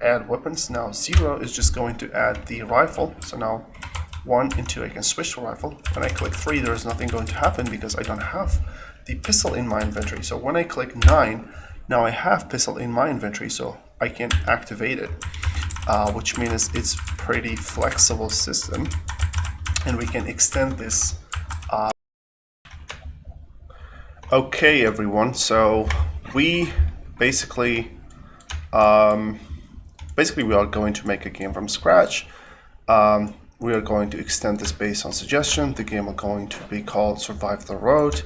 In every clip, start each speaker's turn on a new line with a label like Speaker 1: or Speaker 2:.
Speaker 1: add weapons. Now 0 is just going to add the rifle. So now 1 and 2, I can switch to rifle. When I click 3, there is nothing going to happen because I don't have the pistol in my inventory. So when I click 9, now I have pistol in my inventory, so I can activate it, which means it's pretty flexible system, and we can extend this. Okay, everyone. So we basically we are going to make a game from scratch. We are going to extend this based on suggestion. The game is going to be called Survive the Road.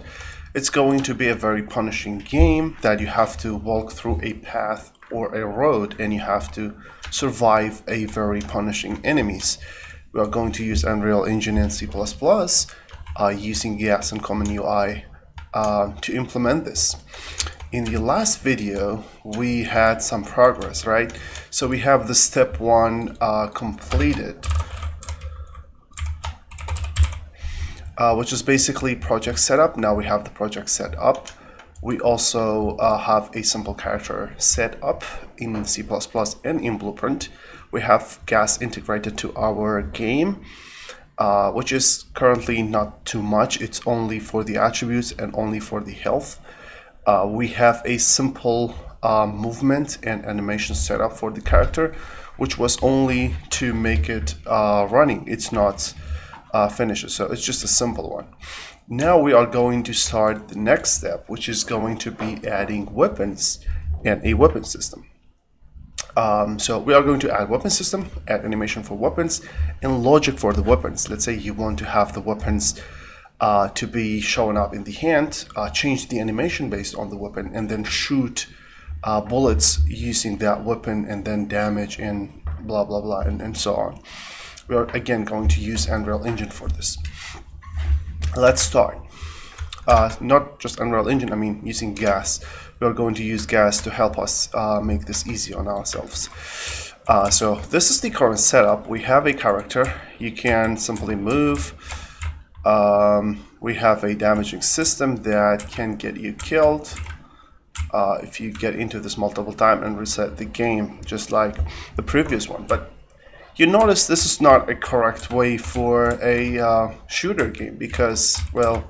Speaker 1: It's going to be a very punishing game that you have to walk through a path or a road, and you have to survive a very punishing enemies. We are going to use Unreal Engine and C++, using Gas and Common UI to implement this. In the last video, we had some progress, right? So we have the step 1 completed, which is basically project setup. Now we have the project set up. We also have a simple character set up in C++ and in Blueprint. We have Gas integrated to our game, which is currently not too much. It's only for the attributes and only for the health. We have a simple movement and animation setup for the character, which was only to make it running. It's not finishes, so it's just a simple one. Now we are going to start the next step, which is going to be adding weapons and a weapon system. So we are going to add weapon system, add animation for weapons, and logic for the weapons. Let's say you want to have the weapons to be showing up in the hand, change the animation based on the weapon, and then shoot bullets using that weapon, and then damage and blah blah blah, and so on. We are again going to use Unreal Engine for this. Let's start. Not just Unreal Engine, I mean using Gas. We are going to use Gas to help us make this easy on ourselves. So this is the current setup. We have a character. You can simply move. We have a damaging system that can get you killed if you get into this multiple times and reset the game, just like the previous one. But you notice this is not a correct way for a shooter game, because, well,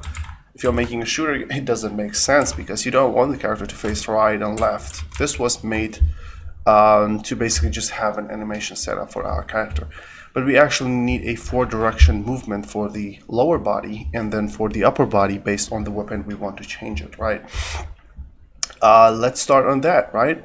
Speaker 1: if you're making a shooter, it doesn't make sense because you don't want the character to face right and left. This was made to basically just have an animation setup for our character. But we actually need a 4-direction movement for the lower body, and then for the upper body based on the weapon we want to change it, right? Let's start on that, right?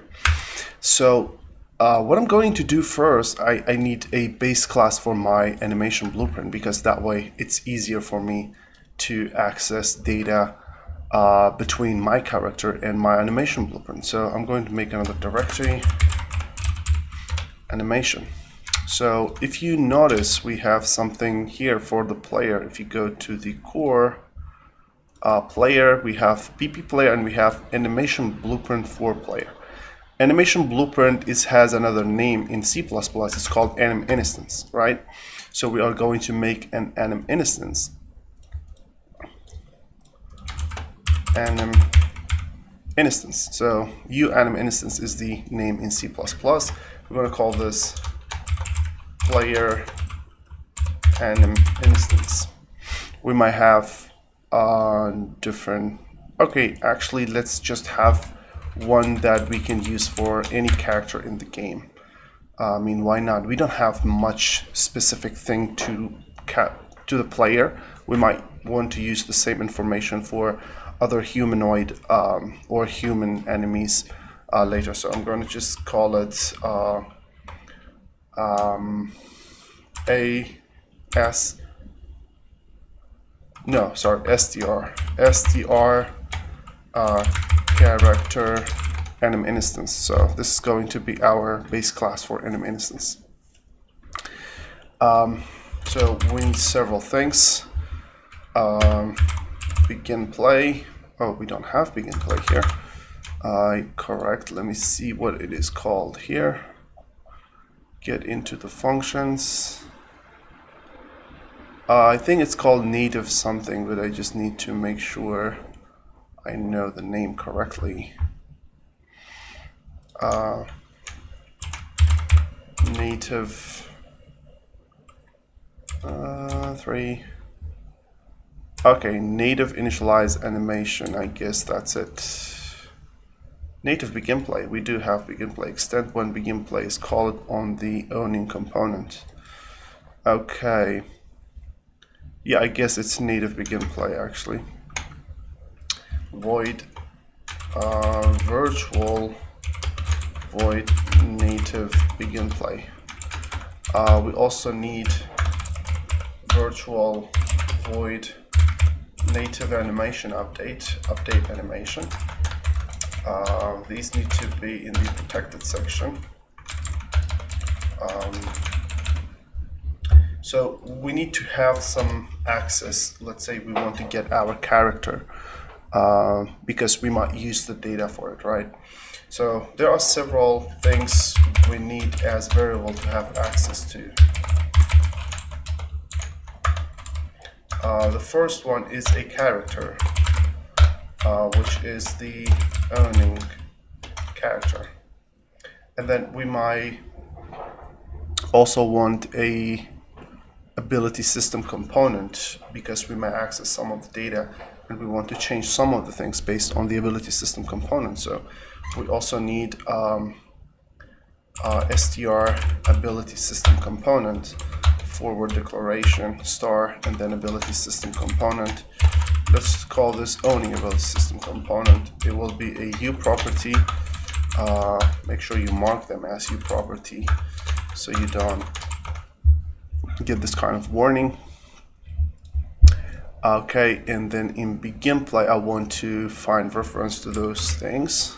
Speaker 1: So what I'm going to do first, I need a base class for my animation blueprint, because that way it's easier for me to access data between my character and my animation blueprint. So I'm going to make another directory, animation. So if you notice, we have something here for the player. If you go to the core player, we have PP player, and we have animation blueprint for player. Animation blueprint has another name in C++. It's called anim instance, right? So we are going to make an anim instance. Anim instance. So anim instance is the name in C++. We're going to call this player anim instance. We might have different. Okay, actually, let's just have one that we can use for any character in the game. I mean, why not? We don't have much specific thing to the player. We might want to use the same information for other humanoid or human enemies later. So I'm going to just call it STR character anim instance. So this is going to be our base class for anim instance. So we need several things. Begin play. Oh, we don't have begin play here. Correct. Let me see what it is called here. Get into the functions. I think it's called native something, but I just need to make sure I know the name correctly. native 3. Okay, native initialize animation. I guess that's it. Native begin play. We do have begin play. Extend when begin play is called on the owning component. Okay. Yeah, I guess it's native begin play actually. Void virtual void native begin play. We also need virtual void native animation update animation. These need to be in the protected section. So we need to have some access. Let's say we want to get our character because we might use the data for it, right? So there are several things we need as variable to have access to. The first one is a character, which is the owning character. And then we might also want a ability system component because we might access some of the data and we want to change some of the things based on the ability system component. So we also need str ability system component, forward declaration, star, and then ability system component. Let's call this owning ability system component. It will be a U property. Make sure you mark them as U property so you don't get this kind of warning. Okay, and then in begin play, I want to find reference to those things.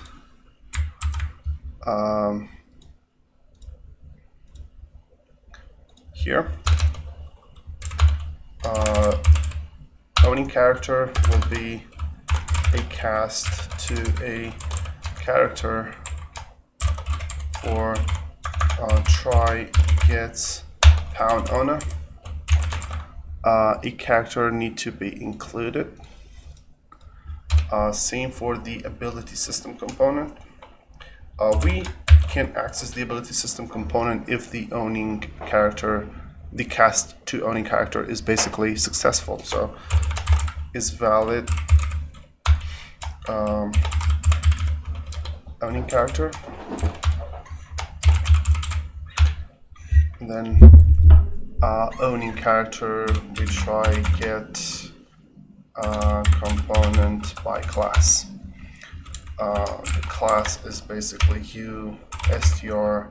Speaker 1: Here. Owning character will be a cast to a character for try gets pound owner. A character need to be included. Same for the ability system component. We can access the ability system component if the owning character, the cast to owning character is basically successful. So is valid owning character. And then owning character, we try get component by class. The class is basically U str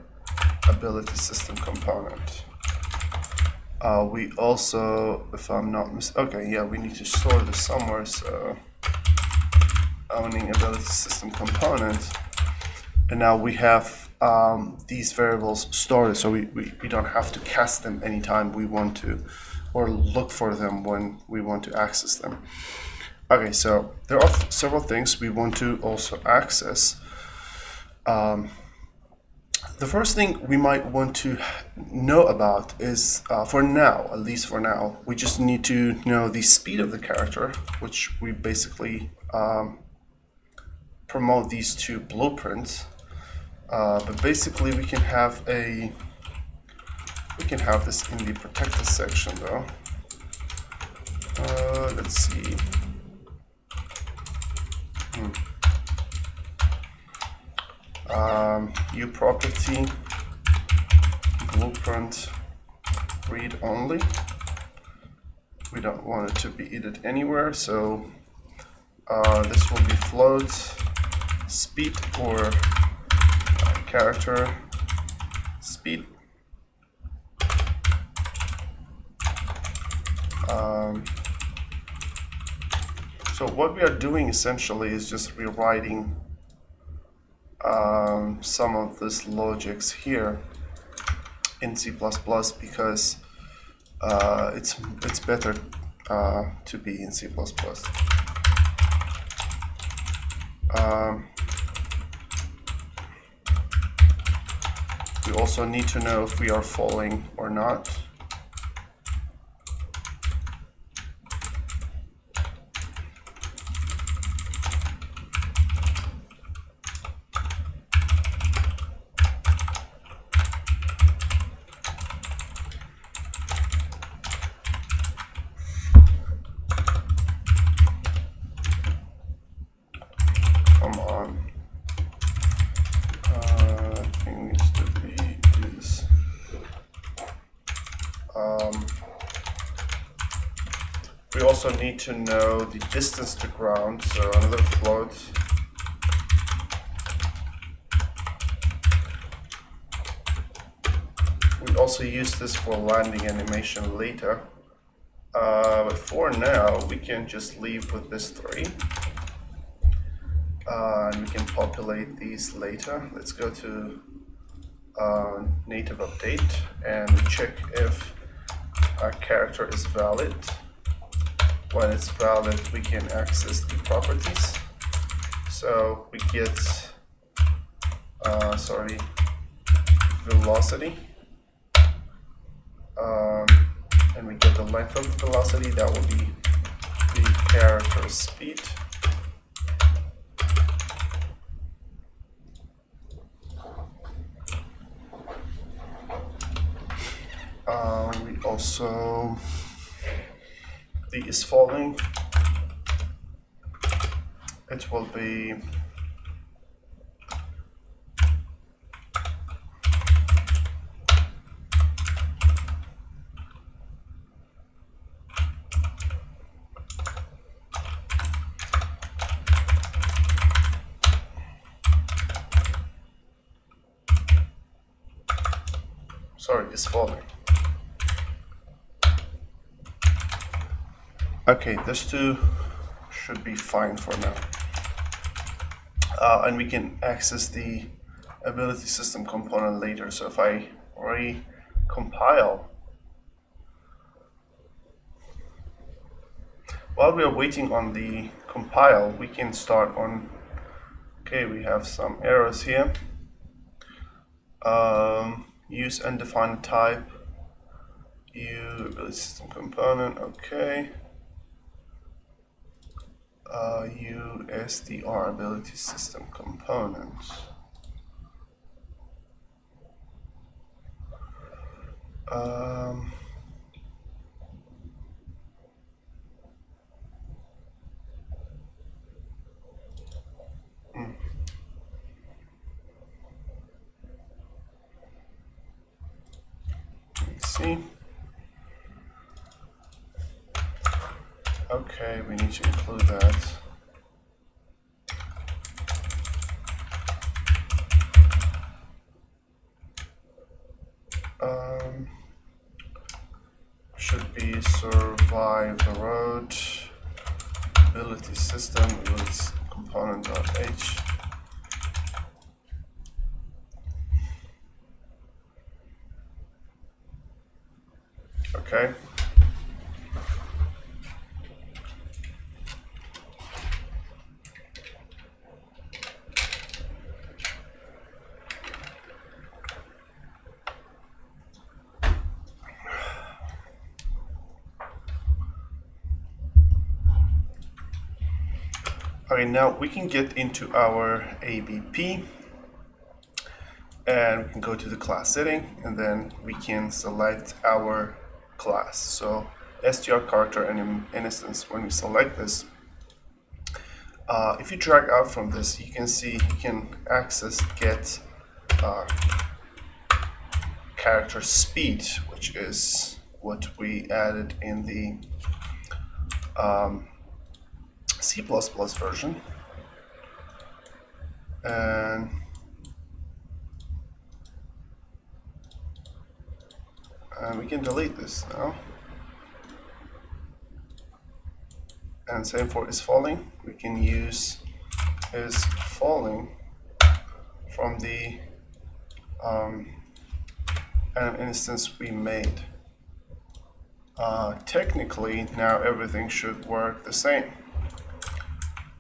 Speaker 1: ability system component. We also, if I'm not okay, yeah, we need to store this somewhere. So owning ability system component, and now we have these variables stored, so we don't have to cast them anytime we want to, or look for them when we want to access them. Okay, so there are several things we want to also access. The first thing we might want to know about is, for now, at least for now, we just need to know the speed of the character, which we basically promote these two blueprints. But basically we can have this in the protected section though. Let's see. U property blueprint read only. We don't want it to be edited anywhere, so this will be float speed or character speed. So what we are doing essentially is just rewriting some of this logics here in C++ because it's better to be in C++. We also need to know if we are falling or not. We also need to know the distance to ground, so another float. We also use this for landing animation later. But for now, we can just leave with this 3. And we can populate these later. Let's go to native update and check if our character is valid. When it's valid, we can access the properties. So we get, velocity. And we get the length of the velocity. That will be the character speed. We also, the is falling. It will be is falling. Okay, this 2 should be fine for now. And we can access the ability system component later. So if I recompile, while we are waiting on the compile, we can start on, okay, we have some errors here. Use undefined type, ability system component, okay. USDR ability system component. Let's see. Okay, we need to include that. Should be survive the road, ability system, ability component.h. Okay. Okay, now we can get into our ABP and we can go to the class setting and then we can select our class. So str character and instance, when we select this, if you drag out from this, you can see you can access get character speed, which is what we added in the C++ version, and we can delete this now. And same for is falling. We can use is falling from the instance we made. Technically, now everything should work the same.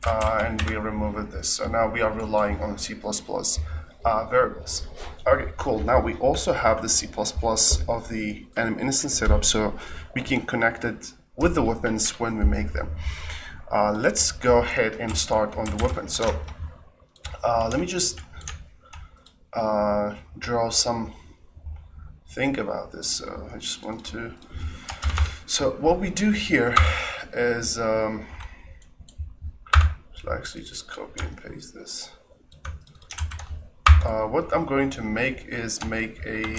Speaker 1: And we removed this. So now we are relying on C++ variables. Okay, cool. Now we also have the C++ of the anim instance setup, so we can connect it with the weapons when we make them. Let's go ahead and start on the weapon. So let me just draw some think about this. So I just want to. So what we do here is. Actually just copy and paste this. What I'm going to make is make a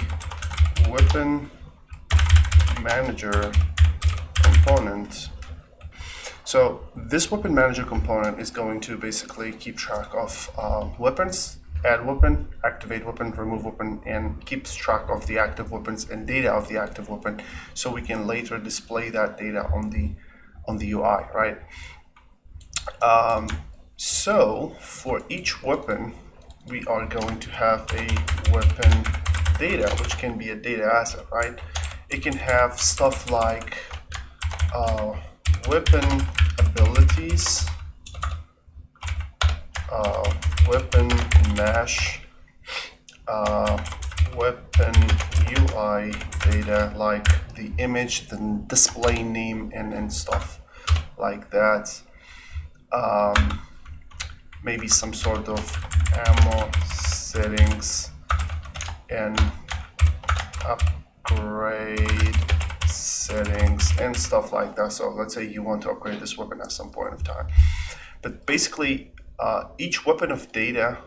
Speaker 1: weapon manager component. So this weapon manager component is going to basically keep track of weapons, add weapon, activate weapon, remove weapon, and keeps track of the active weapons and data of the active weapon, so we can later display that data on the UI, right? So for each weapon, we are going to have a weapon data, which can be a data asset, right? It can have stuff like weapon abilities, weapon mesh, weapon UI data like the image, the display name, and stuff like that. Maybe some sort of ammo settings and upgrade settings and stuff like that. So let's say you want to upgrade this weapon at some point of time. But basically, each weapon data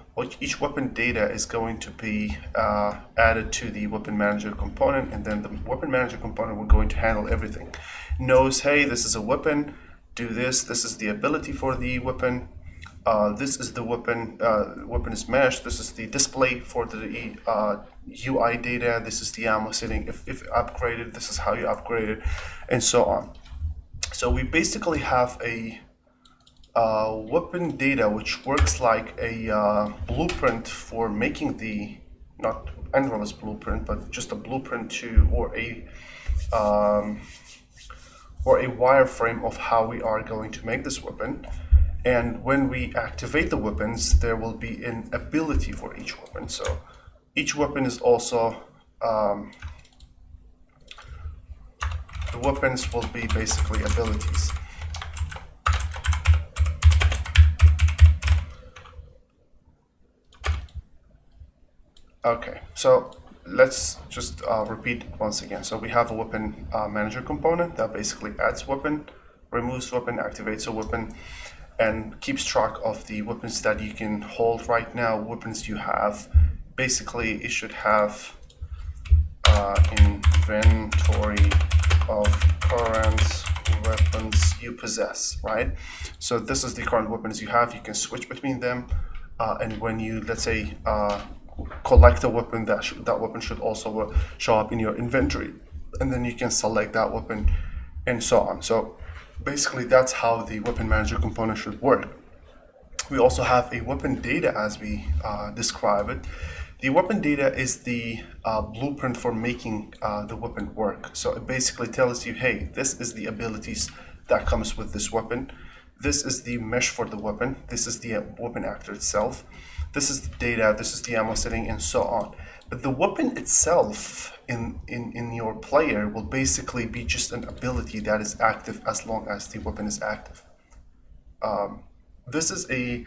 Speaker 1: is going to be added to the weapon manager component, and then the weapon manager component will going to handle everything. Knows, hey, this is a weapon, do this. This is the ability for the weapon. This is the weapon. Weapon is mesh. This is the display for the UI data. This is the ammo setting. If upgraded, this is how you upgrade it, and so on. So we basically have a weapon data which works like a blueprint for making the, not endless blueprint, but just a blueprint to, or a wireframe of how we are going to make this weapon. And when we activate the weapons, there will be an ability for each weapon. So each weapon is also, the weapons will be basically abilities. Okay, so let's just repeat once again. So we have a weapon manager component that basically adds weapon, removes weapon, activates a weapon, and keeps track of the weapons that you can hold right now, weapons you have. Basically, it should have inventory of current weapons you possess, right? So this is the current weapons you have. You can switch between them, and when you, let's say, collect a weapon, that weapon should also show up in your inventory, and then you can select that weapon and so on. So basically, that's how the weapon manager component should work. We also have a weapon data as we describe it. The weapon data is the blueprint for making the weapon work. So it basically tells you, hey, this is the abilities that comes with this weapon. This is the mesh for the weapon. This is the weapon actor itself. This is the data, this is the ammo setting, and so on. But the weapon itself in your player will basically be just an ability that is active as long as the weapon is active. This is a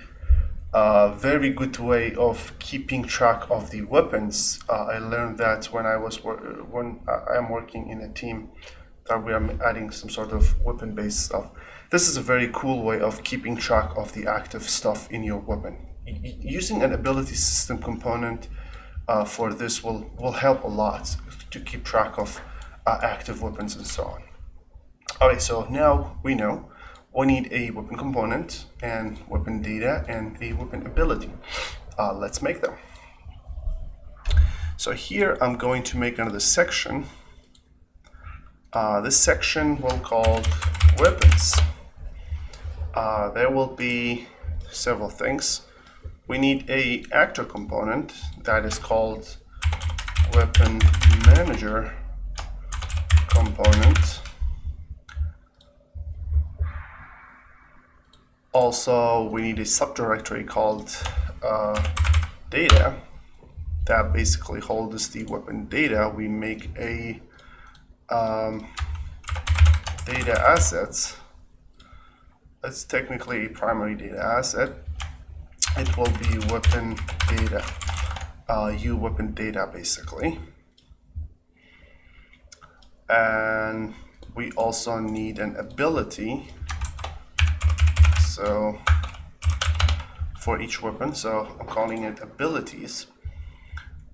Speaker 1: very good way of keeping track of the weapons. I learned that when I am working in a team that we are adding some sort of weapon-based stuff. This is a very cool way of keeping track of the active stuff in your weapon. Using an ability system component for this will help a lot to keep track of active weapons and so on. Alright, so now we know we need a weapon component and weapon data and a weapon ability. Let's make them. So here I'm going to make another section. This section we'll call weapons. There will be several things. We need a actor component that is called weapon manager component. Also, we need a subdirectory called data that basically holds the weapon data. We make a data assets. That's technically a primary data asset. It will be weapon data, weapon data basically. And we also need an ability. So for each weapon, so I'm calling it abilities.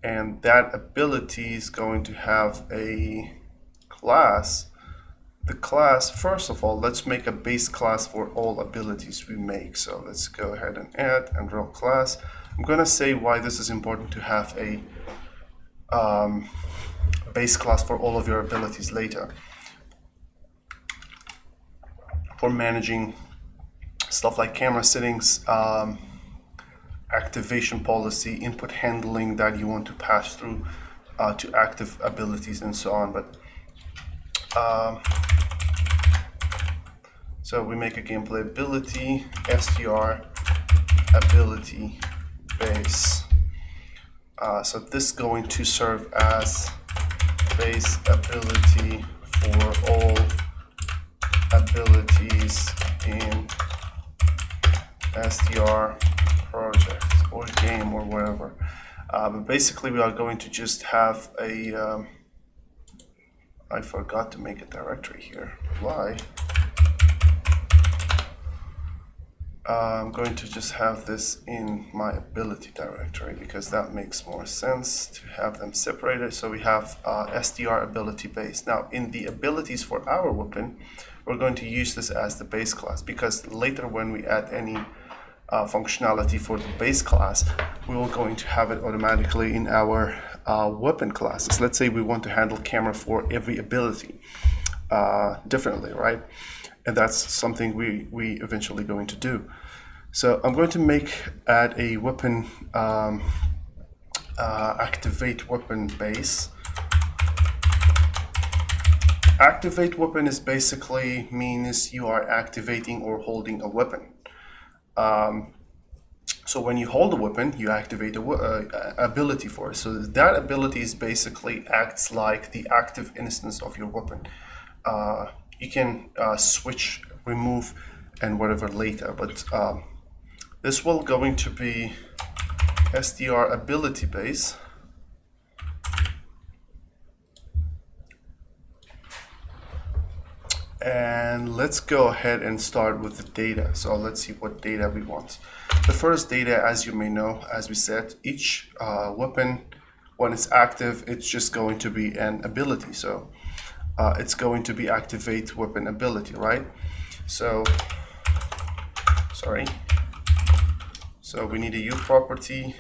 Speaker 1: And that ability is going to have a class, the class, first of all, let's make a base class for all abilities we make. So let's go ahead and add and rel class. I'm going to say why this is important to have a base class for all of your abilities later. For managing stuff like camera settings, activation policy, input handling that you want to pass through to active abilities and so on. But so we make a gameplay ability, str ability base. So this is going to serve as base ability for all abilities in str project or game or whatever. But basically we are going to just have a I forgot to make a directory here. Why? I'm going to just have this in my ability directory because that makes more sense to have them separated. So we have str ability base. Now in the abilities for our weapon, we're going to use this as the base class, because later when we add any functionality for the base class, we are going to have it automatically in our weapon classes. Let's say we want to handle camera for every ability differently, right? And that's something we eventually going to do. So I'm going to add a weapon activate weapon base. Activate weapon is basically means you are activating or holding a weapon. So when you hold a weapon, you activate a ability for it. So that ability is basically acts like the active instance of your weapon. You can switch, remove, and whatever later, but this will going to be str ability base. And let's go ahead and start with the data. So let's see what data we want. The first data, as you may know, as we said, each weapon, when it's active, it's just going to be an ability. So it's going to be activate weapon ability, right? So, sorry. So we need a U property,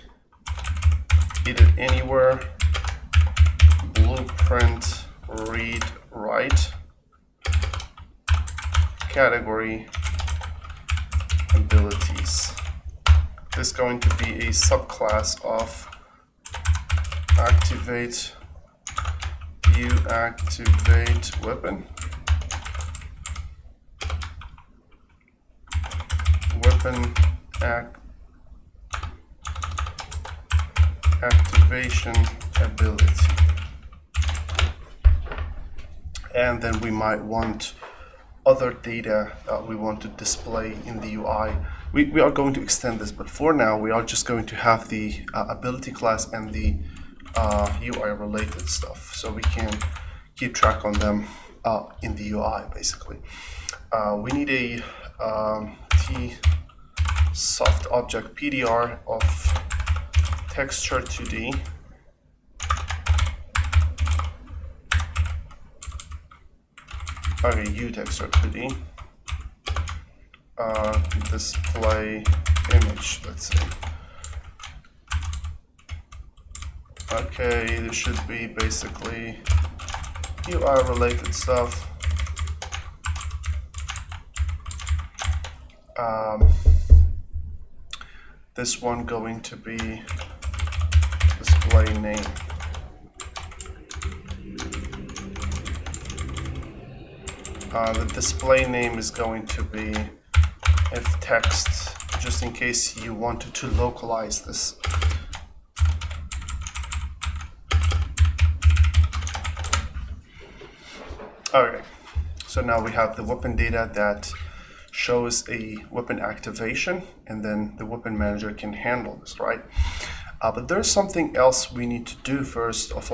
Speaker 1: edit anywhere, blueprint, read, write, category, abilities. This is going to be a subclass of activate, U activate weapon, weapon activation ability. And then we might want other data that we want to display in the UI. We are going to extend this, but for now we are just going to have the ability class and the UI related stuff, so we can keep track on them in the UI basically. We need a T soft object PDR of texture 2D. Okay, U texture 2D. Display image, let's say. Okay, this should be basically UI related stuff. This one going to be display name. The display name is going to be if text, just in case you wanted to localize this. Okay, so now we have the weapon data that shows a weapon activation, and then the weapon manager can handle this, right? But there's something else we need to do first of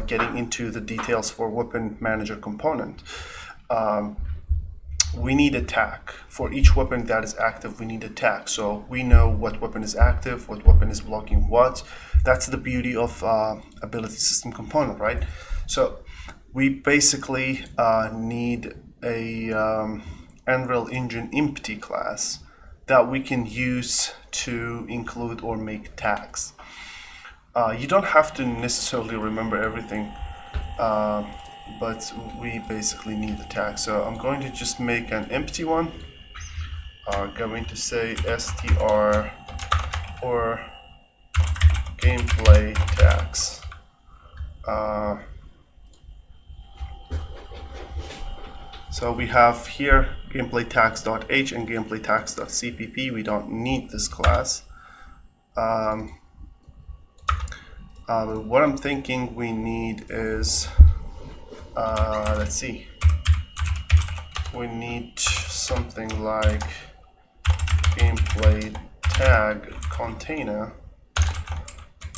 Speaker 1: getting into the details for weapon manager component. We need a tag. For each weapon that is active, we need a tag. So we know what weapon is active, what weapon is blocking what. That's the beauty of ability system component, right? So we basically need a Unreal Engine empty class that we can use to include or make tags. You don't have to necessarily remember everything, but we basically need the tag. So I'm going to just make an empty one. Going to say str or gameplay tags. So we have here gameplay tags.h and gameplay tags.cpp. We don't need this class. What I'm thinking we need is, let's see, we need something like gameplay tag container.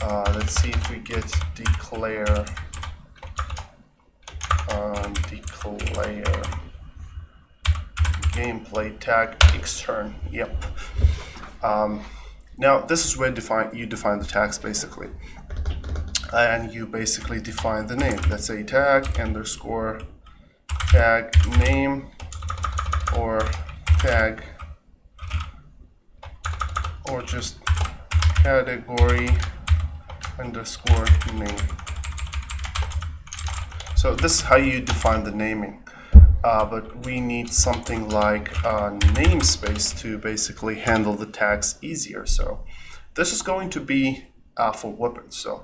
Speaker 1: Let's see if we get declare gameplay tag extern. Yep. Now this is where you define the tags basically, and you basically define the name. Let's say tag underscore tag name or tag or just category underscore name. So this is how you define the naming, but we need something like a namespace to basically handle the tags easier. So this is going to be for weapons. So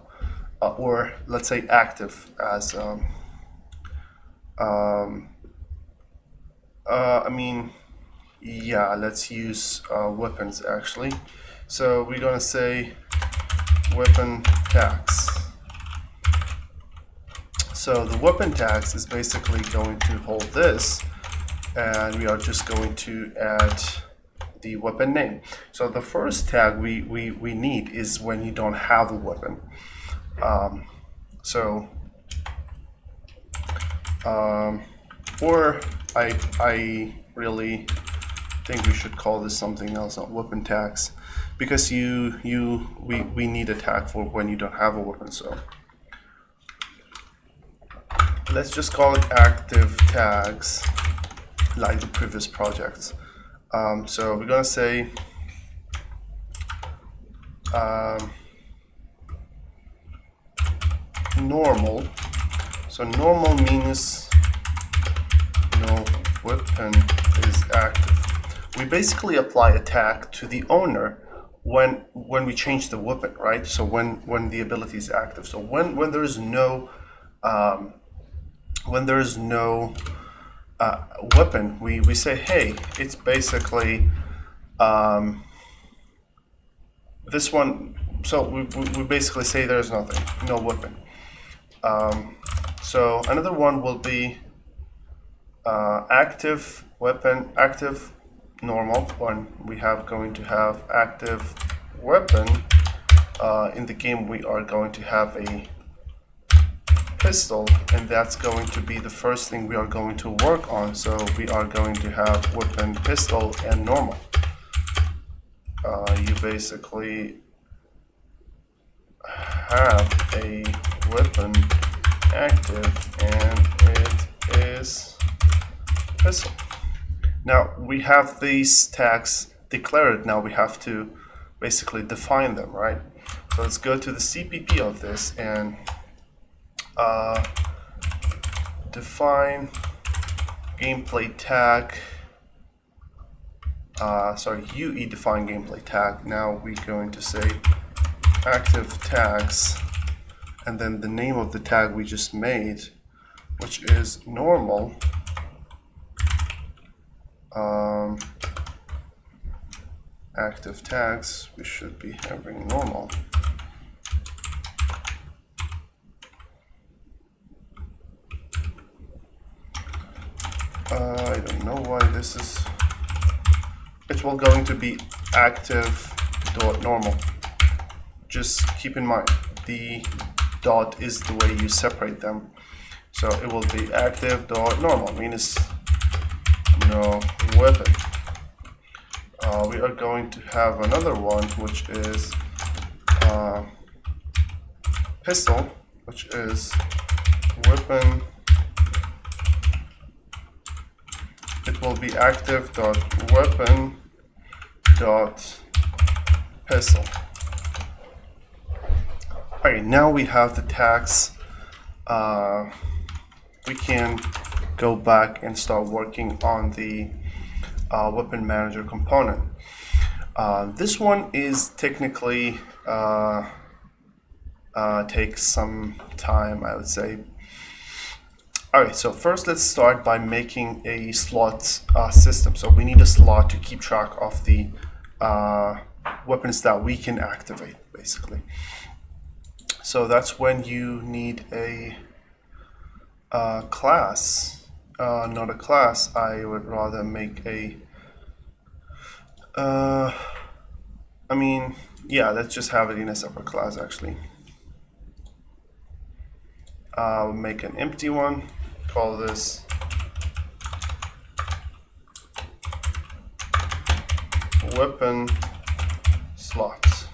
Speaker 1: or let's say active as I mean, yeah, let's use weapons actually. So we're gonna say weapon tags. So the weapon tags is basically going to hold this, and we are just going to add the weapon name. So the first tag we need is when you don't have a weapon. Or I really think we should call this something else, not weapon tags, because we need a tag for when you don't have a weapon. So let's just call it active tags, like the previous projects. So we're gonna say normal. So normal means no weapon is active. We basically apply a tag to the owner when we change the weapon, right? So when the ability is active. So when there is no weapon, we say, hey, it's basically this one. So we basically say there's nothing, no weapon. So another one will be active weapon, active normal one. We have going to have active weapon. In the game we are going to have a pistol, and that's going to be the first thing we are going to work on. So we are going to have weapon, pistol, and normal. You basically have a weapon active and it is pistol. Now we have these tags declared. Now we have to basically define them, right? So let's go to the CPP of this and define gameplay tag. UE define gameplay tag. Now we're going to say active tags, and then the name of the tag we just made, which is normal. Active tags, we should be having normal. I don't know why this is. It will going to be active dot normal. Just keep in mind the dot is the way you separate them. So it will be active dot normal, means no weapon. We are going to have another one, which is pistol, which is weapon it will be active.weapon.pistol. Alright, now we have the tags. We can go back and start working on the weapon manager component. This one is technically takes some time, I would say. Alright, so first let's start by making a slot system. So we need a slot to keep track of the weapons that we can activate, basically. So that's when you need a class, not a class. I would rather make a, let's just have it in a separate class actually. Make an empty one, call this weapon slots.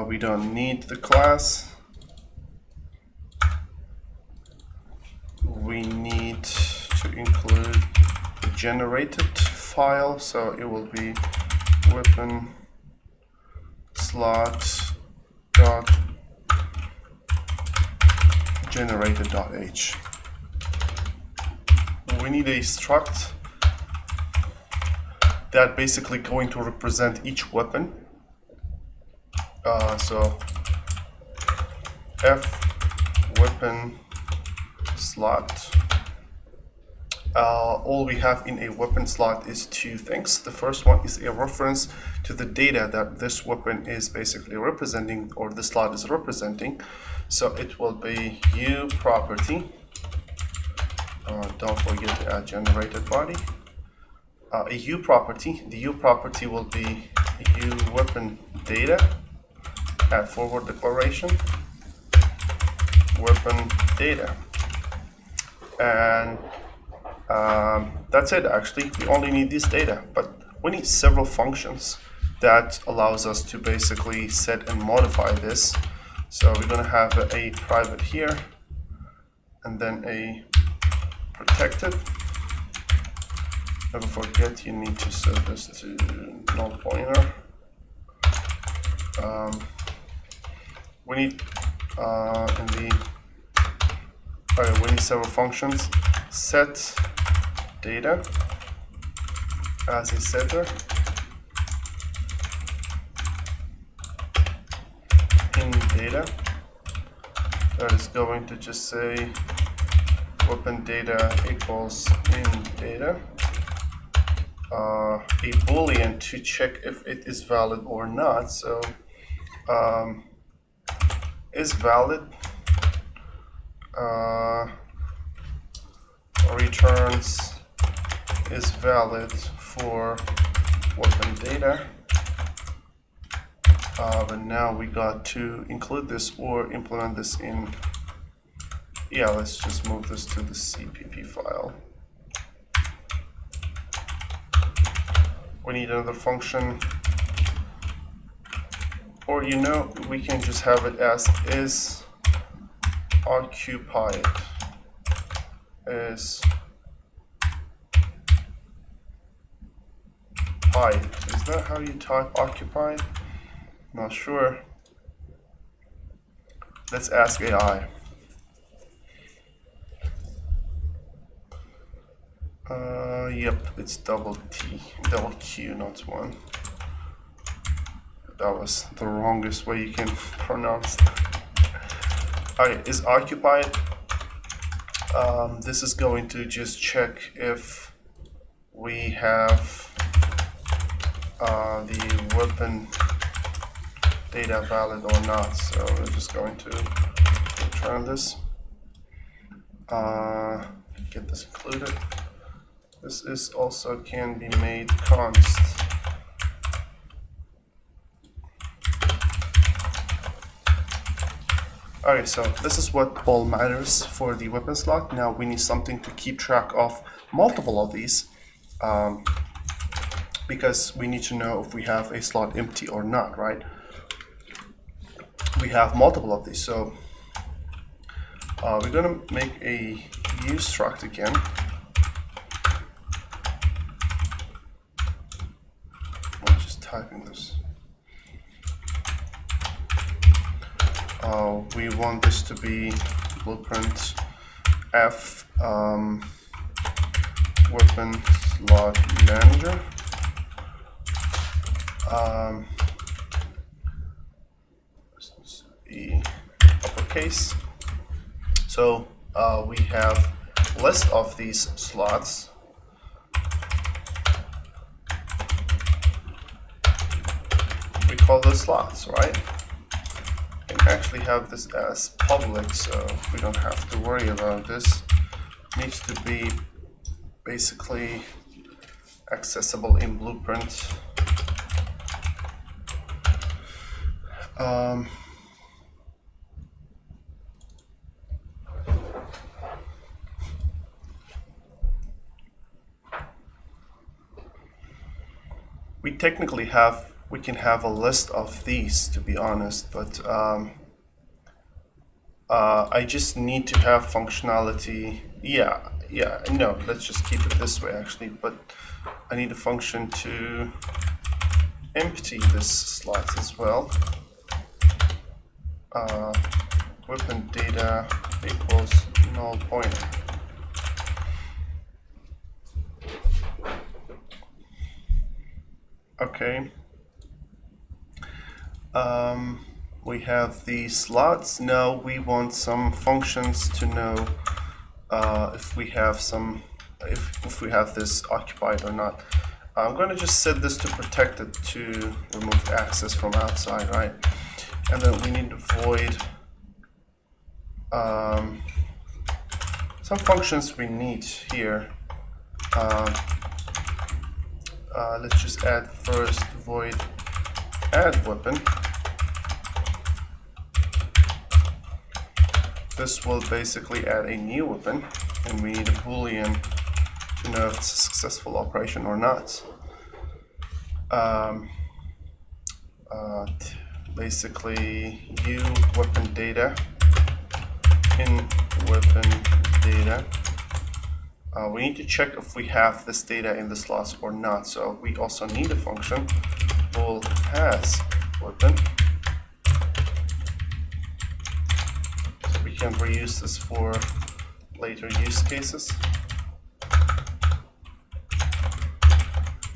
Speaker 1: We don't need the class. We need to include the generated file, so it will be weapon slot dot generated.h. We need a struct that basically going to represent each weapon. So f weapon slot. All we have in a weapon slot is two things. The first one is a reference to the data that this weapon is basically representing, or the slot is representing. So it will be U property. Don't forget to add generated body. A U property. The U property will be U weapon data. Add forward declaration. Weapon data. And that's it actually. We only need this data, but we need several functions that allows us to basically set and modify this. So we're going to have a private here and then a protected. Never forget, you need to set this to null pointer. We need we need several functions. Set data as a setter, in data, that is going to just say weapon data equals in data, a boolean to check if it is valid or not. So is valid, returns is valid for weapon data. But now we got to include this or implement this in, let's just move this to the CPP file. We need another function, or we can just have it as is occupied. Is that how you type occupied? Not sure. Let's ask AI. Yep, it's double Q, not one. That was the wrongest way you can pronounce that. Okay, is occupied. This is going to just check if we have the weapon data valid or not. So we're just going to return this. Get this included. This is also can be made const. Okay, so this is what all matters for the weapon slot. Now we need something to keep track of multiple of these, because we need to know if we have a slot empty or not, right? We have multiple of these, so We're gonna make a new struct again. I'm just typing this. We want this to be blueprint F weapon slot manager. The uppercase. So we have list of these slots. We call those slots, right? We can actually have this as public, so we don't have to worry about this. It needs to be basically accessible in Blueprint. We can have a list of these, to be honest, but I just need to have functionality. No, let's just keep it this way actually, but I need a function to empty this slot as well. Weapon data equals null pointer. Okay. We have the slots. Now we want some functions to know if we have if we have this occupied or not. I'm going to just set this to protect it to remove access from outside, right? And then we need to void some functions we need here. Let's just add first void add weapon. This will basically add a new weapon, and we need a boolean to know if it's a successful operation or not. Basically, u weapon data in weapon data. We need to check if we have this data in the slots or not. So we also need a function bool has weapon. So we can reuse this for later use cases.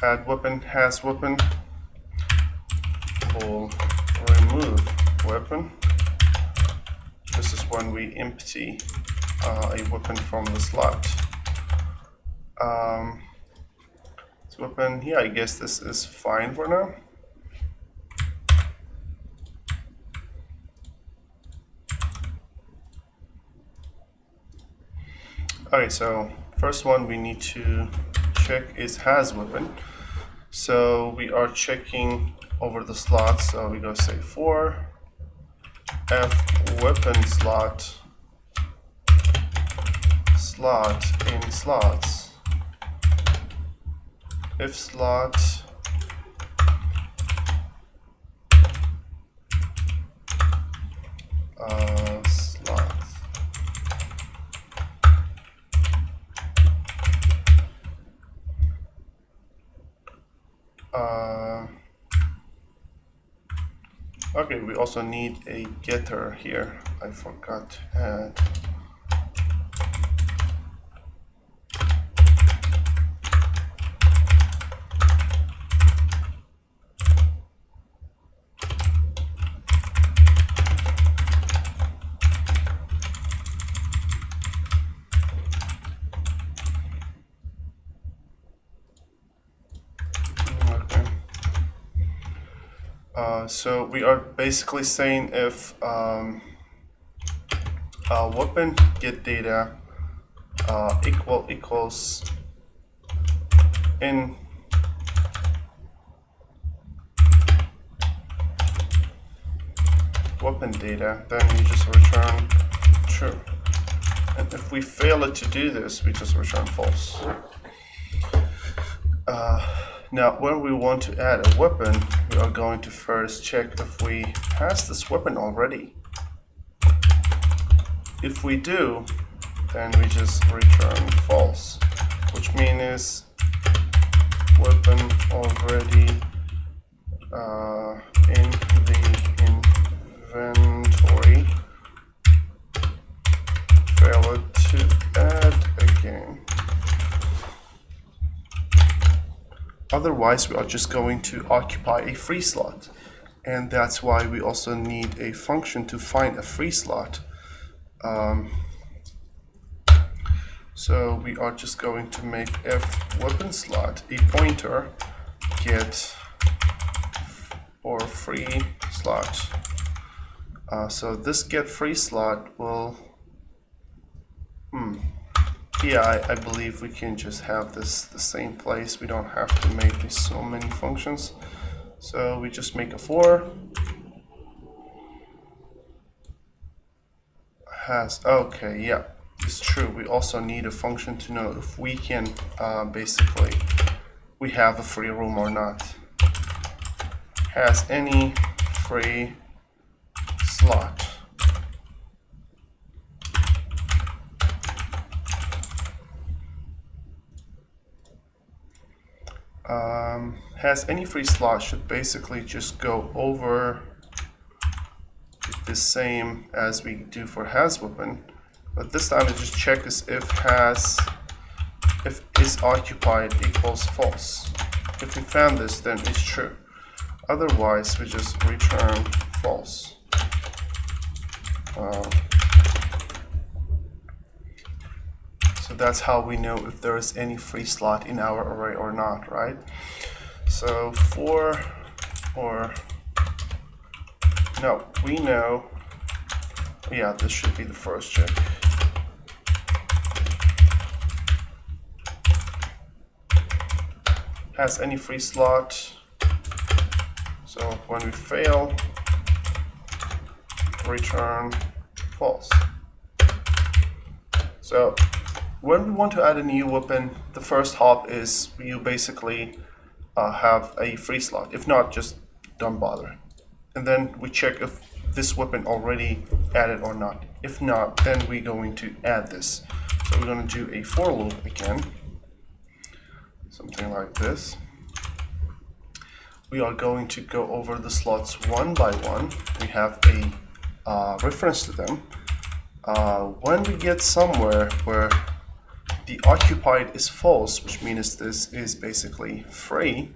Speaker 1: Add weapon has weapon. Bool remove weapon. This is when we empty a weapon from the slot. This weapon, yeah, I guess this is fine for now. Okay, so first one we need to check is has weapon. So we are checking over the slots. So we go say for f weapon slot in slots. If slot slots. Okay, we also need a getter here. I forgot to add. So we are basically saying if weapon get data equals in weapon data, then you just return true. And if we fail it to do this, we just return false. Now, when we want to add a weapon, we are going to first check if we has this weapon already. If we do, then we just return false, which means weapon already in the inventory. Failed to add again. Otherwise, we are just going to occupy a free slot. And that's why we also need a function to find a free slot. So we are just going to make f weapon slot a pointer get or free slot. So this get free slot will, yeah, I believe we can just have this the same place. We don't have to make so many functions. So we just make a for has, okay, yeah, it's true. We also need a function to know if we can basically we have a free room or not. Has any free slot. Has any free slot should basically just go over the same as we do for has weapon, but this time we just check is if is occupied equals false. If we found this, then it's true. Otherwise, we just return false. So that's how we know if there is any free slot in our array or not, right? So for, or, no, we know, yeah, this should be the first check. Has any free slot. So when we fail, return false. So when we want to add a new weapon, the first hop is you basically have a free slot. If not, just don't bother. And then we check if this weapon already added or not. If not, then we're going to add this. So we're going to do a for loop again. Something like this. We are going to go over the slots one by one. We have a reference to them. When we get somewhere where the occupied is false, which means this is basically free,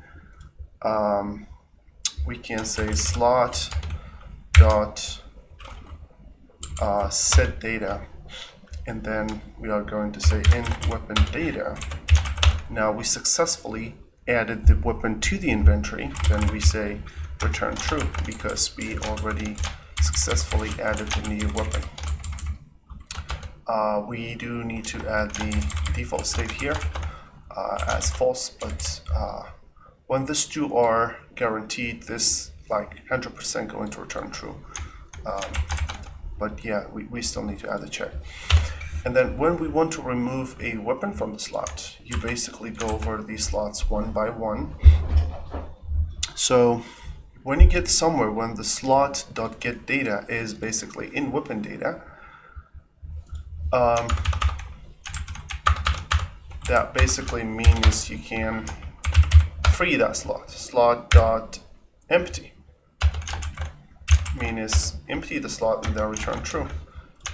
Speaker 1: we can say slot dot set data, and then we are going to say in weapon data. Now we successfully added the weapon to the inventory. Then we say return true because we already successfully added the new weapon. We do need to add the default state here as false, but when these two are guaranteed, this like 100% going to return true. But yeah, we still need to add the check. And then when we want to remove a weapon from the slot, you basically go over these slots one by one. So when you get somewhere when the slot.getData is basically in weapon data, that basically means you can free that slot. Slot.empty means empty the slot and then return true.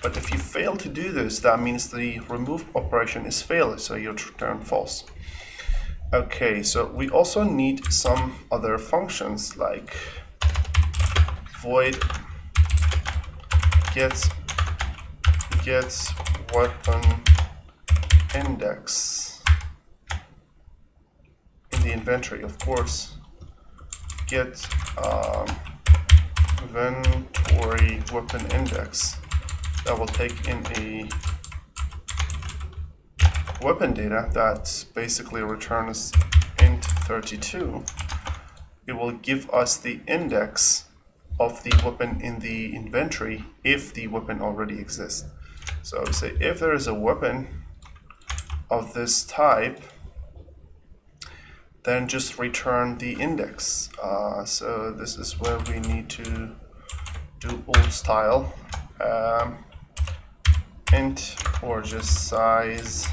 Speaker 1: But if you fail to do this, that means the remove operation is failed, so you return false. Okay, so we also need some other functions like void gets weapon index in the inventory, of course. Get inventory weapon index. That will take in a weapon data that basically returns int 32. It will give us the index of the weapon in the inventory if the weapon already exists. So say if there is a weapon of this type, then just return the index. So this is where we need to do old style. int or just size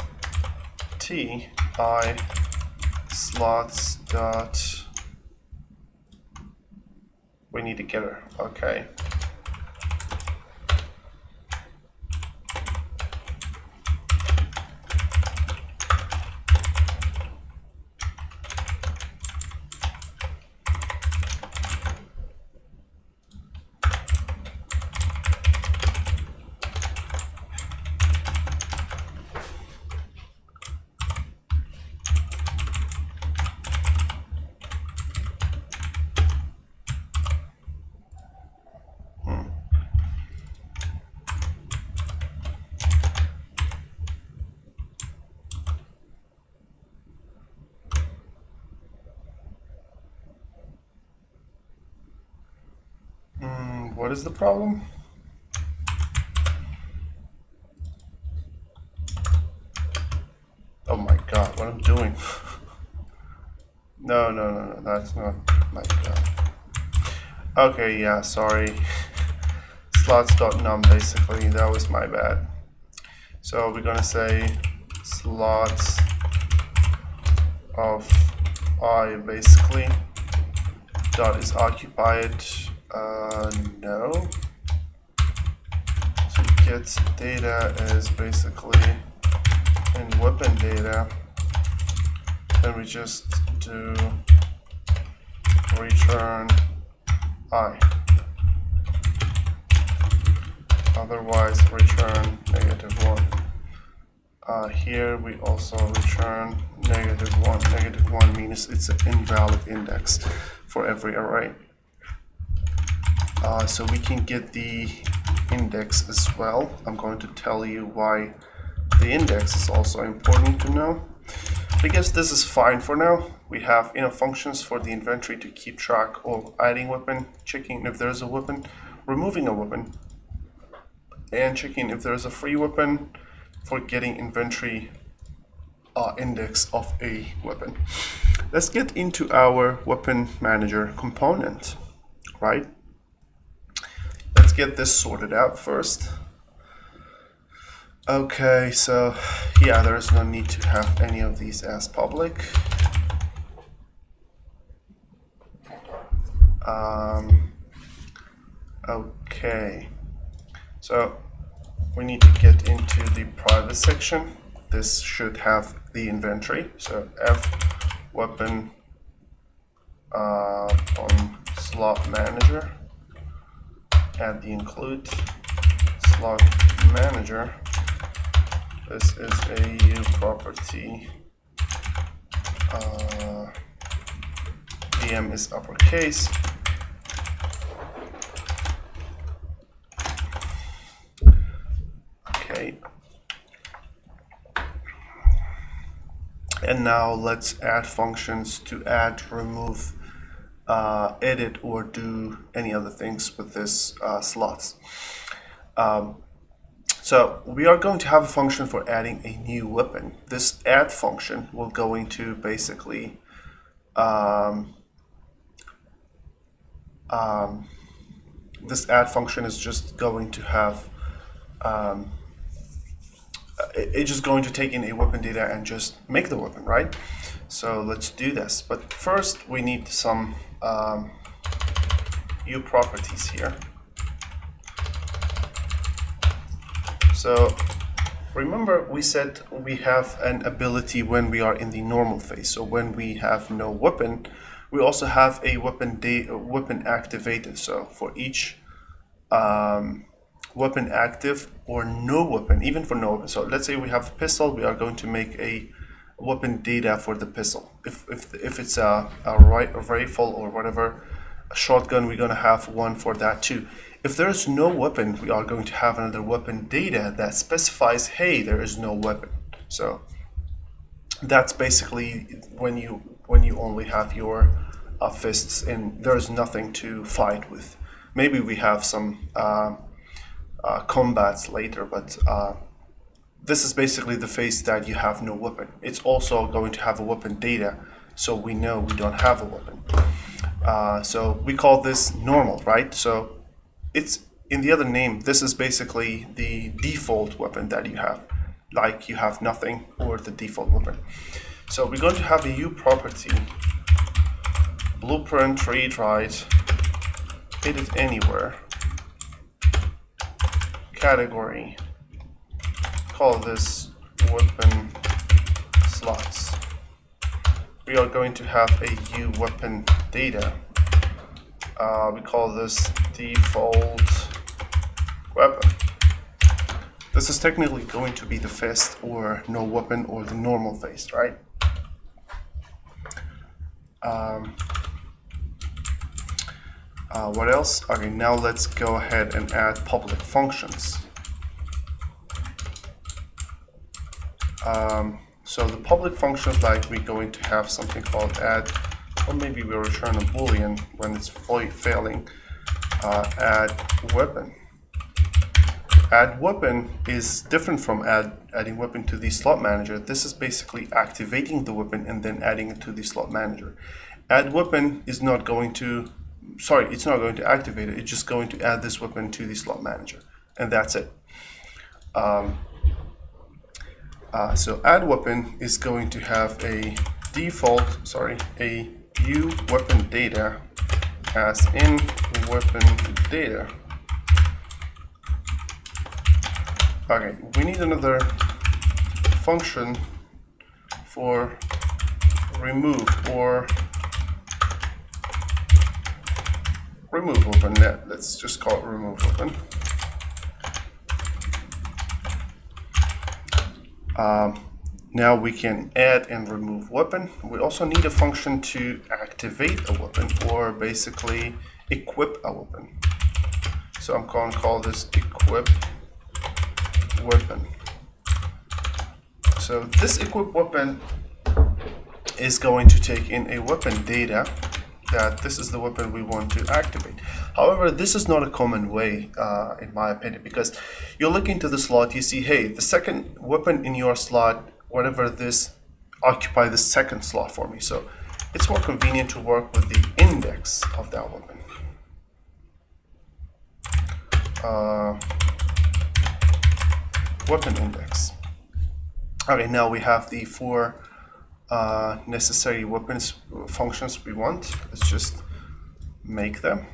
Speaker 1: t I slots dot, we need a getter, okay. What is the problem? Oh my god, what I'm doing. No, that's not my god. Okay, yeah, sorry. Slots.num basically, that was my bad. So we're gonna say slots of I basically dot is occupied. No. So get data is basically in weapon data. Then we just do return I. Otherwise return -1. Here we also return -1. -1 means it's an invalid index for every array. So we can get the index as well. I'm going to tell you why the index is also important to know. I guess this is fine for now. We have enough functions for the inventory to keep track of adding weapon, checking if there's a weapon, removing a weapon, and checking if there's a free weapon for getting inventory index of a weapon. Let's get into our weapon manager component, right? Let's get this sorted out first. Okay, so yeah, there's no need to have any of these as public. Okay, so we need to get into the private section. This should have the inventory. So f weapon on slot manager, add the include slot manager. This is a U property. VM is uppercase. Okay. And now let's add functions to add, remove, edit, or do any other things with this slots. So we are going to have a function for adding a new weapon. This add function will going to basically this add function is just going to have it's just going to take in a weapon data and just make the weapon, right? So let's do this. But first we need some U properties here. So remember we said we have an ability when we are in the normal phase. So when we have no weapon, we also have a weapon activated. So for each weapon active or no weapon, even for no weapon. So let's say we have a pistol, we are going to make a weapon data for the pistol. If it's a rifle or whatever, a shotgun, we're going to have one for that too. If there is no weapon, we are going to have another weapon data that specifies, hey, there is no weapon. So that's basically when you only have your fists and there's nothing to fight with. Maybe we have some combats later, but this is basically the phase that you have no weapon. It's also going to have a weapon data, so we know we don't have a weapon. So we call this normal, right? So it's in the other name, this is basically the default weapon that you have, like you have nothing or the default weapon. So we're going to have a U property, blueprint, read, write, edit anywhere, category, call this weapon slots. We are going to have a U weapon data. We call this default weapon. This is technically going to be the fist or no weapon or the normal fist, right? What else? Okay, now let's go ahead and add public functions. So the public functions, like we're going to have something called add, or maybe we return a boolean when it's failing. Add weapon. Add weapon is different from adding weapon to the slot manager. This is basically activating the weapon and then adding it to the slot manager. Add weapon is not going to, sorry, it's not going to activate it. It's just going to add this weapon to the slot manager, and that's it. So add weapon is going to have a default, a U weapon data as in weapon data. Okay, we need another function for remove or remove weapon. Let's just call it remove weapon. Now we can add and remove weapon. We also need a function to activate a weapon or basically equip a weapon. So I'm going to call this equip weapon. So this equip weapon is going to take in a weapon data that this is the weapon we want to activate. However, this is not a common way, in my opinion, because you look into the slot, you see, hey, the second weapon in your slot, whatever this, occupy the second slot for me. So it's more convenient to work with the index of that weapon. Weapon index. Okay, now we have the four necessary weapons functions we want. Let's just make them.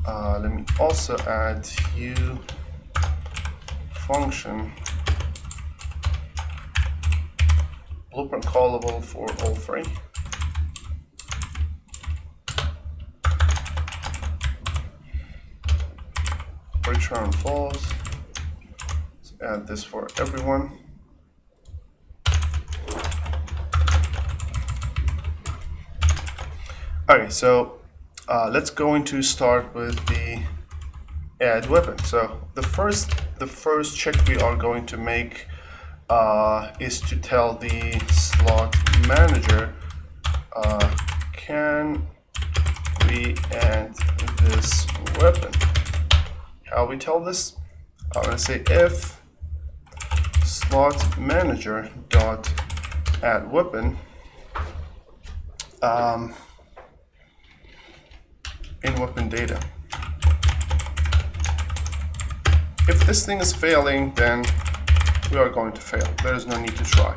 Speaker 1: Let me also add U function blueprint callable for all three. Return false. Let's add this for everyone. Okay, so let's go into start with the add weapon. So the first check we are going to make is to tell the slot manager, can we add this weapon? How we tell this? I'm going to say if slot manager dot add weapon in weapon data. If this thing is failing, then we are going to fail. There is no need to try.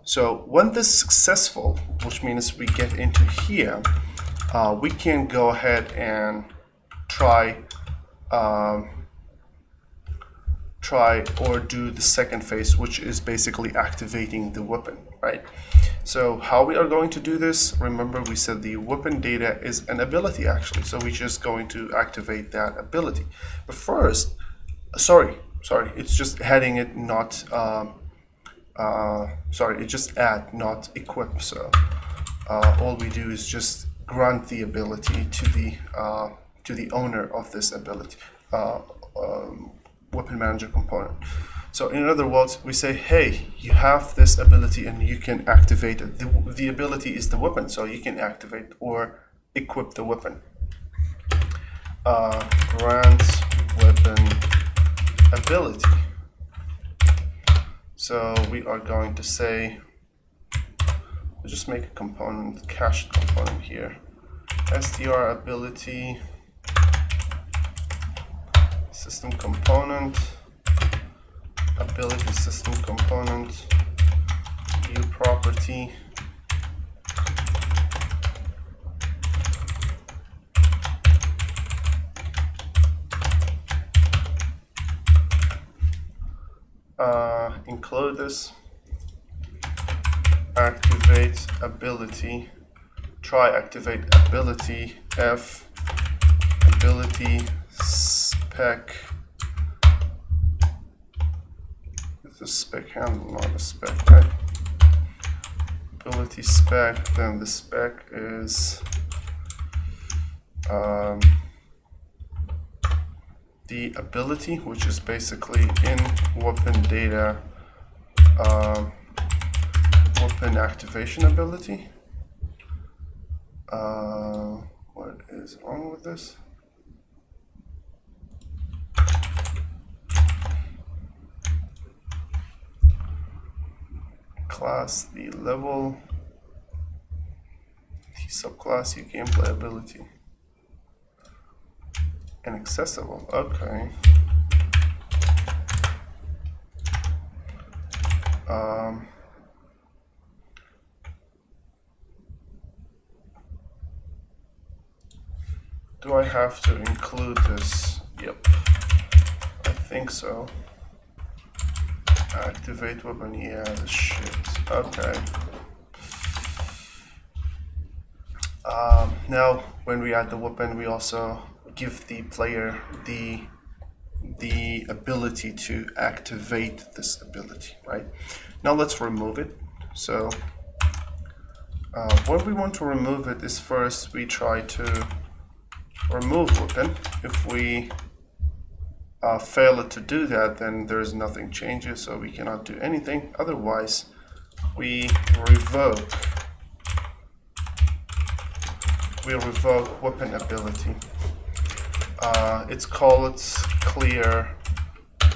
Speaker 1: So when this is successful, which means we get into here, we can go ahead and try or do the second phase, which is basically activating the weapon, right? So how we are going to do this, remember we said the weapon data is an ability actually, so we're just going to activate that ability. But first, sorry, it's just adding it, not it's just add, not equip. So all we do is just grant the ability to the owner of this ability, weapon manager component. So in other words, we say, hey, you have this ability and you can activate it. The ability is the weapon, so you can activate or equip the weapon. Grant weapon ability. So we are going to say we'll just make a component, cached component here. str ability system component, ability system component, view property. Include this, activate ability, try activate ability, f ability spec, it's a spec handle, not a spec, right? Ability spec, then the spec is the ability, which is basically in weapon data, weapon activation ability. What is wrong with this? Class the level, the subclass U gameplay ability. Inaccessible, okay. Do I have to include this? Yep, I think so. Activate weapon, yeah, this shit, okay. Now, when we add the weapon, we also give the player the ability to activate this ability, right? Now let's remove it. So what we want to remove it is first we try to remove weapon. If we fail to do that, then there's nothing changes, so we cannot do anything. Otherwise, we revoke weapon ability. It's called clear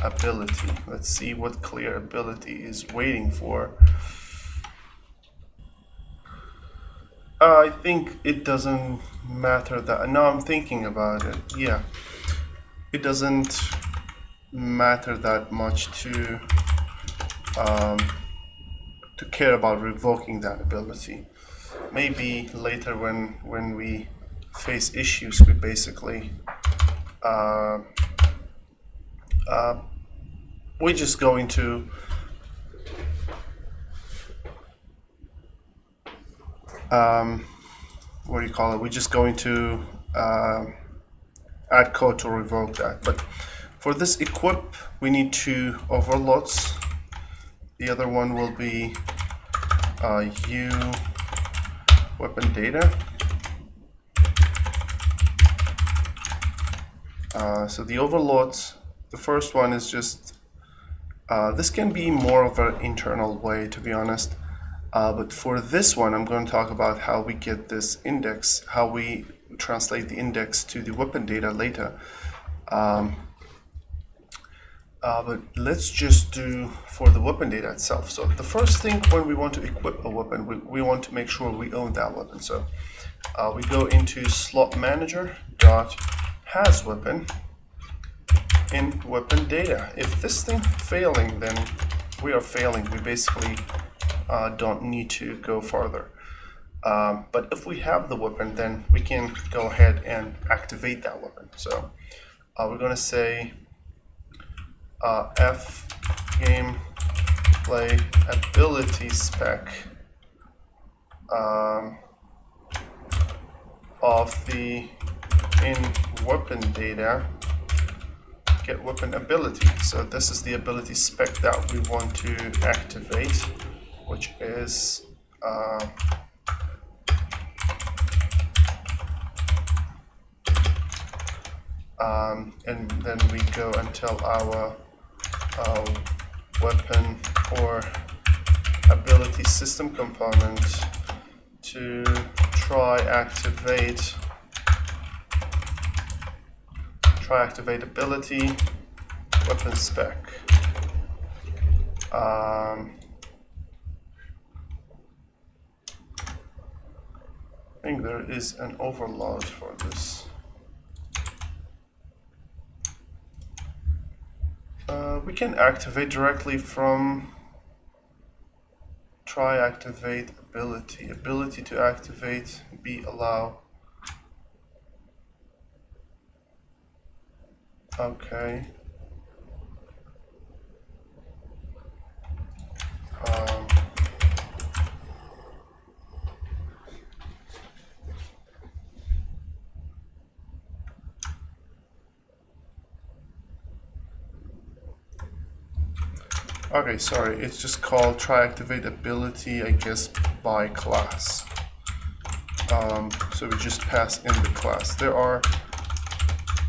Speaker 1: ability. Let's see what clear ability is waiting for. I think it doesn't matter that. Now I'm thinking about it. Yeah, it doesn't matter that much to care about revoking that ability. Maybe later when we face issues, we basically we're just going to what do you call it? We're just going to add code to revoke that. But for this equip, we need two overloads. The other one will be U weapon data. So the overloads, the first one is just, this can be more of an internal way, to be honest. But for this one, I'm going to talk about how we get this index, how we translate the index to the weapon data later. But let's just do for the weapon data itself. So the first thing when we want to equip a weapon, we want to make sure we own that weapon. So we go into slot manager dot has weapon in weapon data. If this thing failing, then we are failing. We basically don't need to go further. But if we have the weapon, then we can go ahead and activate that weapon. So we're going to say F gameplay ability spec of the in weapon data get weapon ability. So this is the ability spec that we want to activate, which is and then we go and tell our weapon or ability system component to try activate ability weapon spec. I think there is an overload for this. We can activate directly from try activate ability to activate be allow. Okay. Okay, sorry, it's just called try activate ability, I guess, by class. So we just pass in the class. There are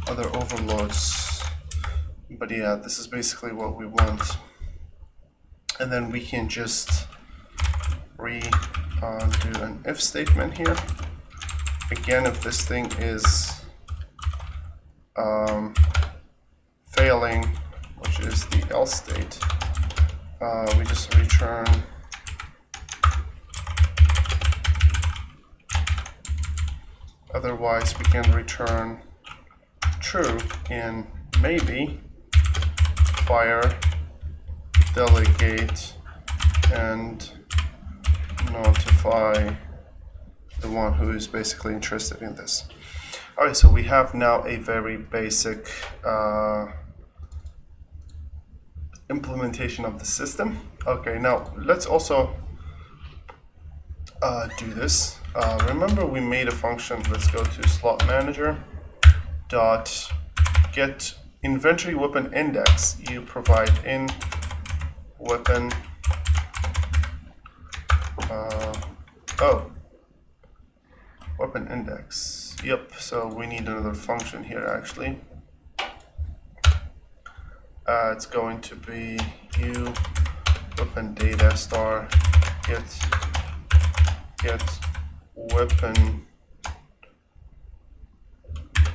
Speaker 1: other overloads, but yeah, this is basically what we want. And then we can just do an if statement here. Again, if this thing is failing, which is the else state, we just return otherwise we can return true in maybe fire delegate and notify the one who is basically interested in this. Alright, so we have now a very basic implementation of the system. Okay, now let's also do this. Remember we made a function. Let's go to slot manager dot get inventory weapon index. You provide in weapon weapon index. Yep, so we need another function here actually. It's going to be u weapon data star get weapon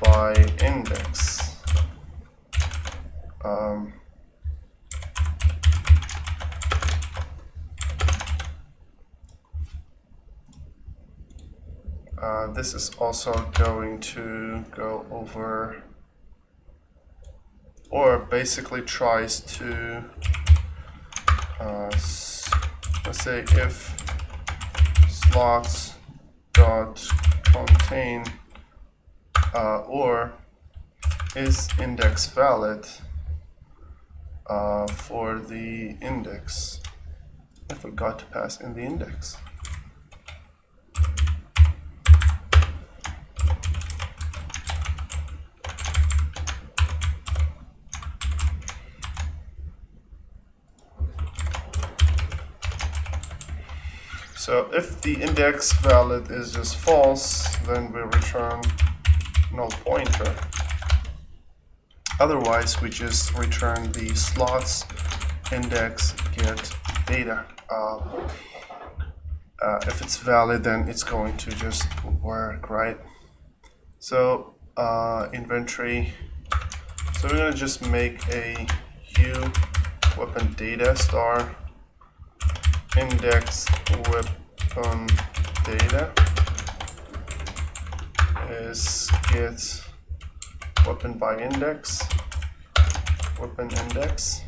Speaker 1: by index. This is also going to go over, or basically tries to, let's say if slots dot contain or is index valid for the index. I forgot to pass in the index. So if the index valid is just false, then we return null pointer. Otherwise, we just return the slots index get data. If it's valid, then it's going to just work, right? So inventory. So we're gonna just make a u weapon data star index weapon data is get weapon by index, weapon index.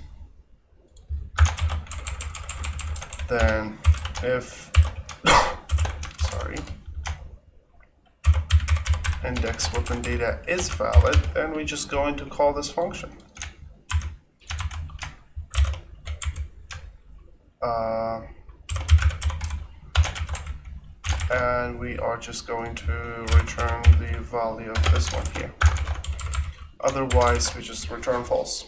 Speaker 1: Then if sorry, index weapon data is valid, then we just going to call this function. And we are just going to return the value of this one here. Otherwise, we just return false.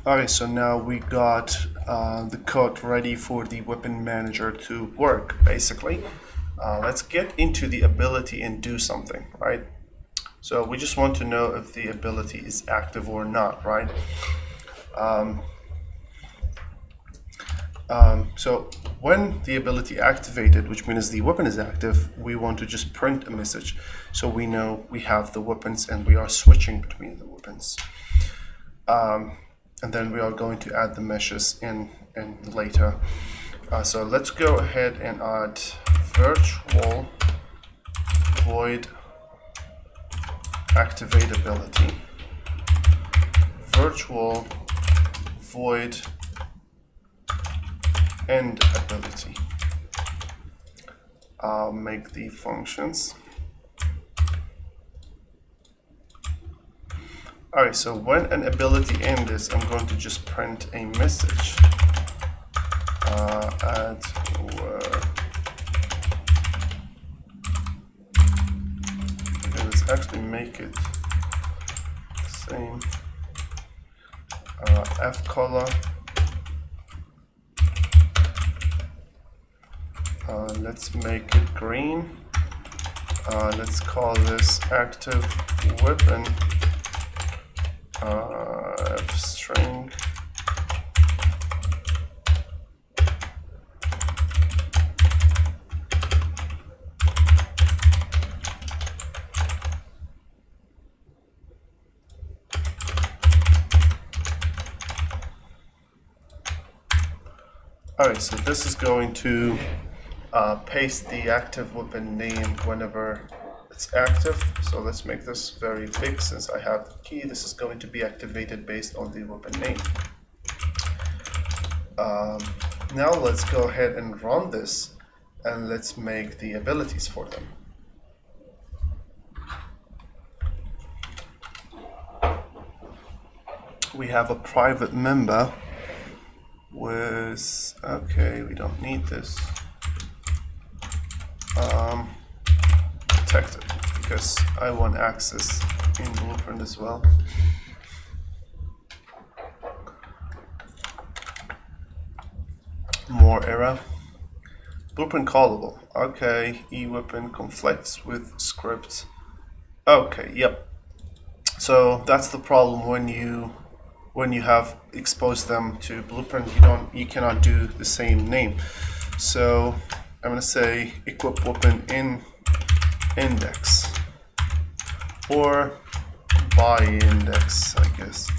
Speaker 1: Okay, so now we got the code ready for the weapon manager to work, basically. Let's get into the ability and do something, right? So we just want to know if the ability is active or not, right? So when the ability activated, which means the weapon is active, we want to just print a message. So we know we have the weapons and we are switching between the weapons. And then we are going to add the meshes in later. So let's go ahead and add virtual void activate ability, virtual void end ability. I'll make the functions. Alright, so when an ability ends, I'm going to just print a message. Add where. Okay, let's actually make it the same. F color. Let's make it green. Let's call this active weapon F string. Alright, so this is going to paste the active weapon name whenever it's active. So let's make this very big since I have the key. This is going to be activated based on the weapon name. Now let's go ahead and run this and let's make the abilities for them. We have a private member with, okay, we don't need this. Protected, because I want access in Blueprint as well. More error. Blueprint callable. Okay, eWeapon conflicts with script. Okay, yep. So that's the problem when you have exposed them to Blueprint. You cannot do the same name. So I'm gonna say equip weapon in index or by index, I guess.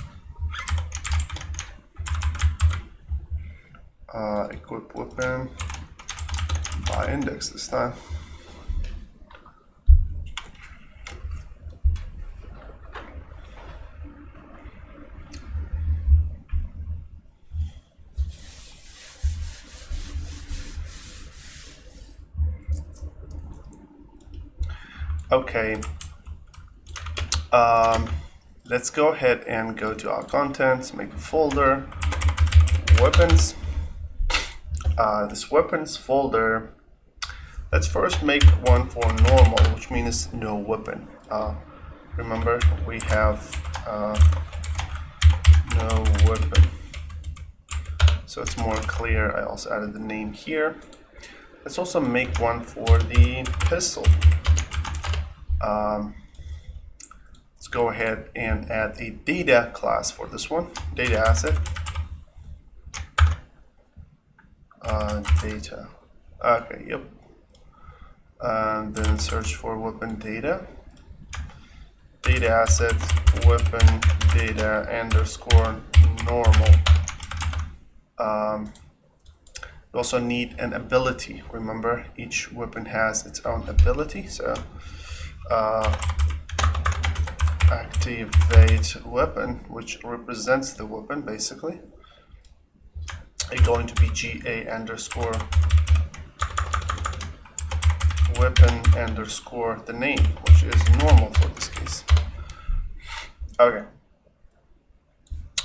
Speaker 1: Equip weapon by index this time. Okay, let's go ahead and go to our contents, make a folder, weapons. This weapons folder, let's first make one for normal, which means no weapon. Remember, we have no weapon. So it's more clear. I also added the name here. Let's also make one for the pistol. Let's go ahead and add a data class for this one, data asset. Data. Okay, yep. And then search for weapon data. Data asset weapon data underscore normal. We also need an ability. Remember, each weapon has its own ability. So activate weapon, which represents the weapon basically. It's going to be GA underscore weapon underscore the name, which is normal for this case. Okay,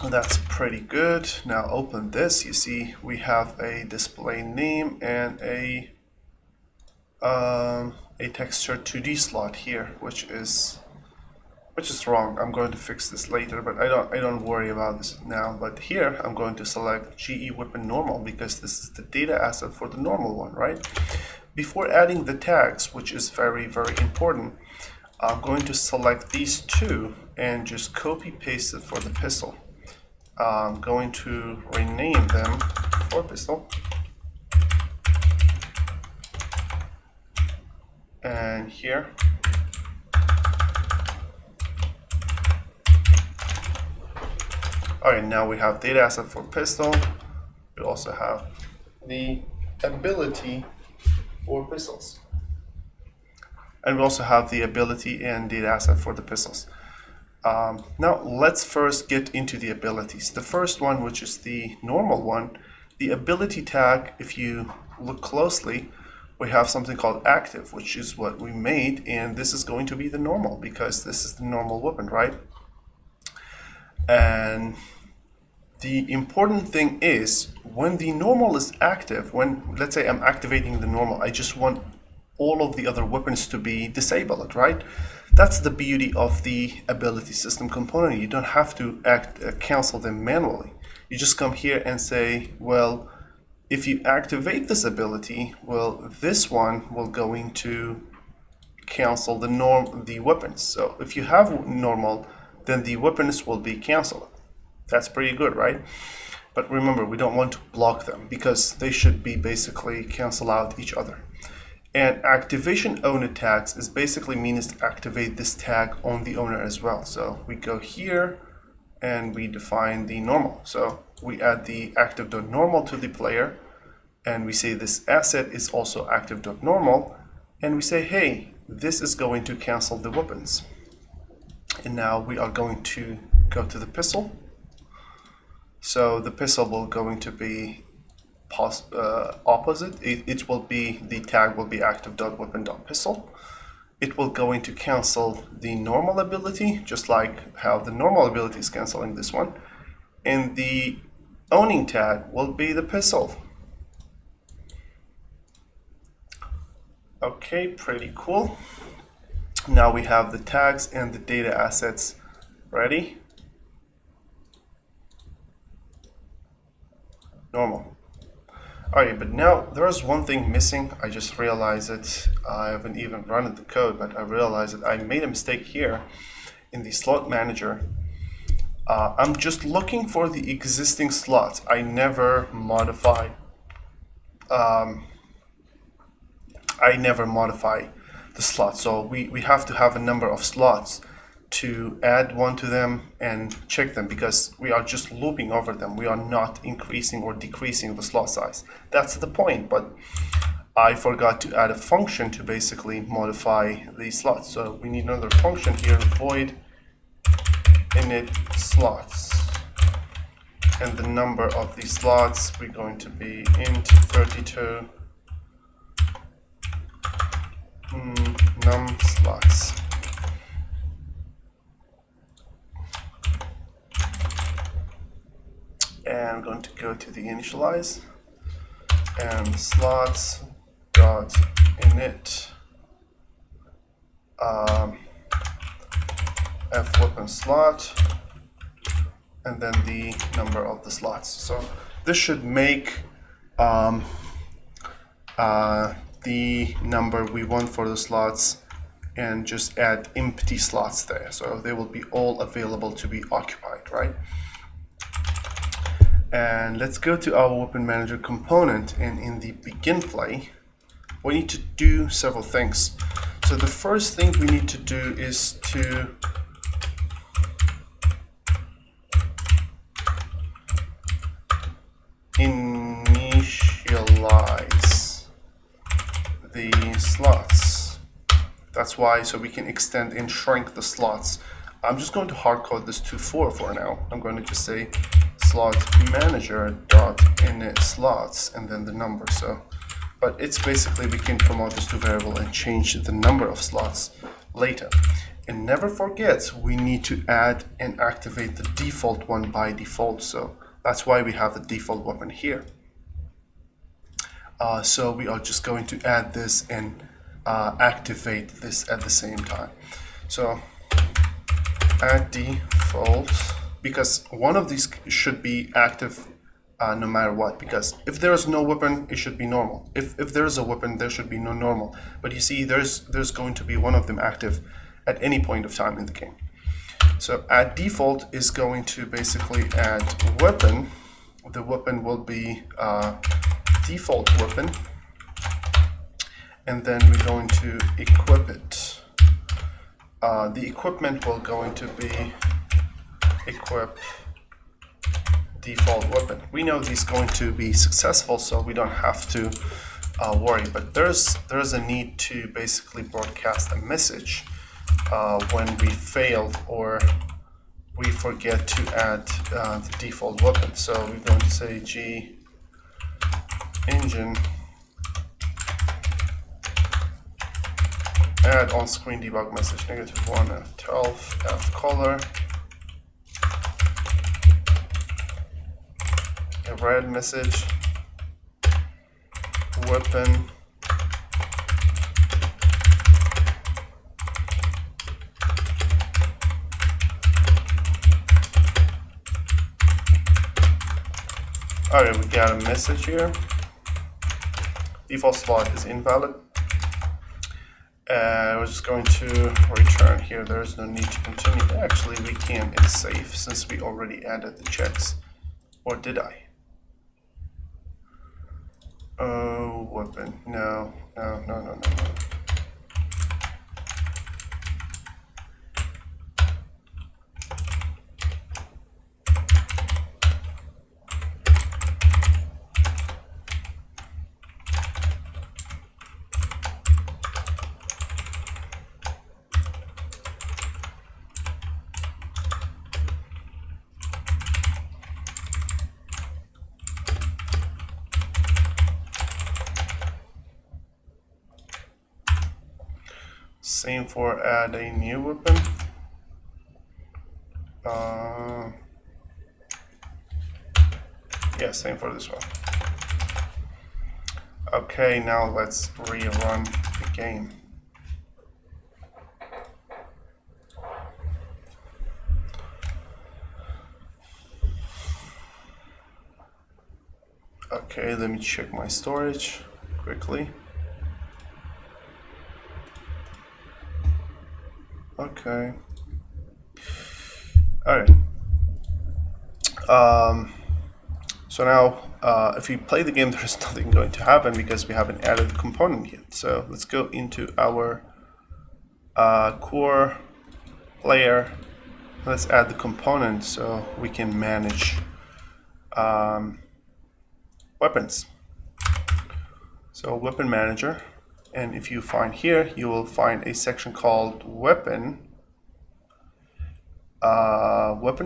Speaker 1: that's pretty good. Now open this. You see we have a display name and a texture 2D slot here, which is wrong. I'm going to fix this later, but I don't worry about this now. But here I'm going to select GE weapon normal because this is the data asset for the normal one, right? Before adding the tags, which is very, very important, I'm going to select these two and just copy paste it for the pistol. I'm going to rename them for pistol. And here. Alright, now we have data asset for pistol. We also have the ability for pistols. And we also have the ability and data asset for the pistols. Now let's first get into the abilities. The first one, which is the normal one, the ability tag, if you look closely, we have something called active, which is what we made, and this is going to be the normal because this is the normal weapon, right? And the important thing is when the normal is active, when let's say I'm activating the normal, I just want all of the other weapons to be disabled, right? That's the beauty of the ability system component. You don't have to cancel them manually. You just come here and say, well, if you activate this ability, well, this one will going to cancel the weapons. So if you have normal, then the weapons will be canceled. That's pretty good, right? But remember, we don't want to block them because they should be basically cancel out each other. And activation owner tags is basically means to activate this tag on the owner as well. So we go here and we define the normal. So we add the active.normal to the player and we say this asset is also active.normal and we say, hey, this is going to cancel the weapons. And now we are going to go to the pistol. So the pistol will going to be opposite. It will be, the tag will be active.weapon.pistol. It will going to cancel the normal ability, just like how the normal ability is canceling this one. And the owning tag will be the pistol. Okay, pretty cool. Now we have the tags and the data assets ready. Normal. Alright, but now there's one thing missing. I just realized it. I haven't even run the code, but I realized that I made a mistake here in the slot manager. I'm just looking for the existing slots. I never modify. I never modify the slots. So we have to have a number of slots to add one to them and check them because we are just looping over them. We are not increasing or decreasing the slot size. That's the point, but I forgot to add a function to basically modify the slots. So we need another function here, void init slots. And the number of the slots, we're going to be int 32 num slots. And I'm going to go to the initialize and slots dot init f weapon slot and then the number of the slots. So this should make the number we want for the slots and just add empty slots there. So they will be all available to be occupied, right? And let's go to our weapon manager component, and in the begin play we need to do several things. So the first thing we need to do is to initialize the slots. That's why, so we can extend and shrink the slots. I'm just going to hard code this to 4 for now. I'm going to just say slot manager dot init slots and then the number. So, but it's basically we can promote this to variable and change the number of slots later. And never forget, we need to add and activate the default one by default. So that's why we have the default weapon here. So we are just going to add this and activate this at the same time. So add default, because one of these should be active no matter what, because if there is no weapon, it should be normal. If there is a weapon, there should be no normal. But you see, there's going to be one of them active at any point of time in the game. So add default is going to basically add weapon. The weapon will be default weapon, and then we're going to equip it. The equipment will going to be equip default weapon. We know this is going to be successful, so we don't have to worry. But there's a need to basically broadcast a message when we failed or we forget to add the default weapon. So we're going to say G engine add on-screen debug message -1 F12 F color, a red message, weapon, alright, we got a message here. Default slot is invalid. We're just going to return here. There is no need to continue. Actually, we can in save since we already added the checks. Or did I? Oh, weapon. No. Same for add a new weapon. Yeah, same for this one. Okay, now let's rerun the game. Okay, let me check my storage quickly. Okay. Alright. So now, if we play the game, there's nothing going to happen because we haven't added the component yet. So let's go into our core player. Let's add the component so we can manage weapons. So weapon manager. And if you find here, you will find a section called weapon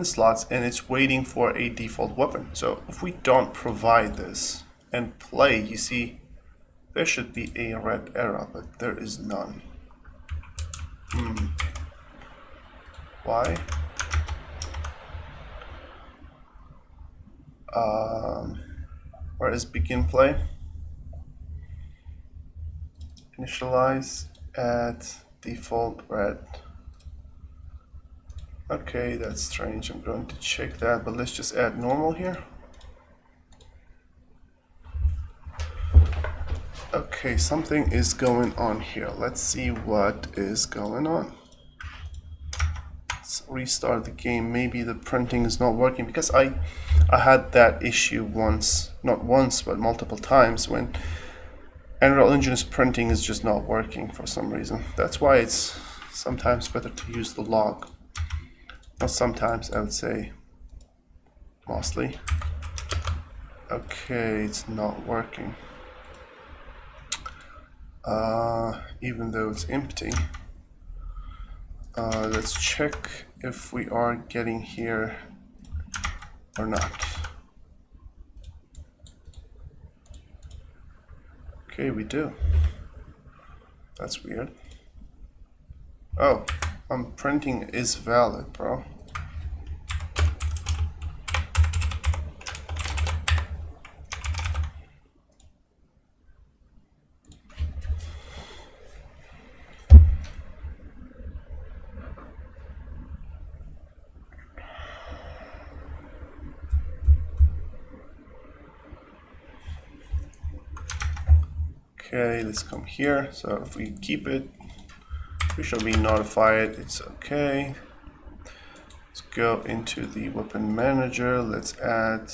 Speaker 1: slots, and it's waiting for a default weapon. So if we don't provide this and play, you see there should be a red arrow, but there is none. Why? Where is begin play? Initialize, add, default, red. Okay, that's strange. I'm going to check that, but let's just add normal here. Okay, something is going on here. Let's see what is going on. Let's restart the game. Maybe the printing is not working because I had that issue once, not once, but multiple times when Unreal Engine's printing is just not working for some reason. That's why it's sometimes better to use the log. Not sometimes, I would say mostly. Okay, it's not working. Even though it's empty. Let's check if we are getting here or not. Okay, we do. That's weird. Oh, printing is valid, bro. Okay, let's come here. So if we keep it, we shall be notified it's okay. Let's go into the weapon manager. Let's add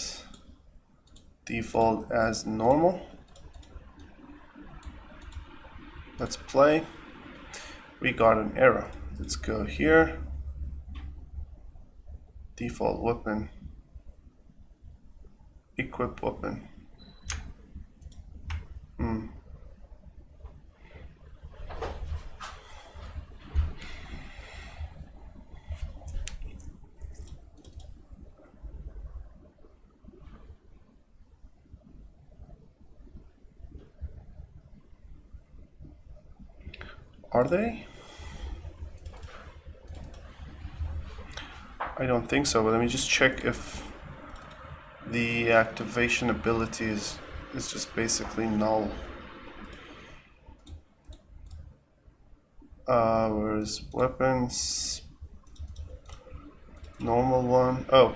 Speaker 1: default as normal. Let's play. We got an error. Let's go here. Default weapon. Equip weapon. Are they? I don't think so, but let me just check if the activation ability is just basically null. Where's weapons? Normal one. Oh,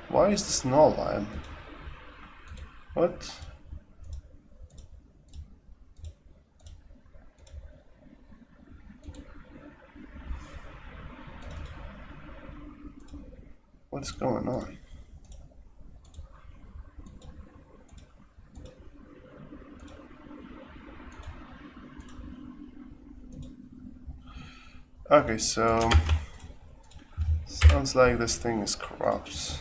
Speaker 1: why is this null? What? What's going on? Okay, so sounds like this thing is corrupt.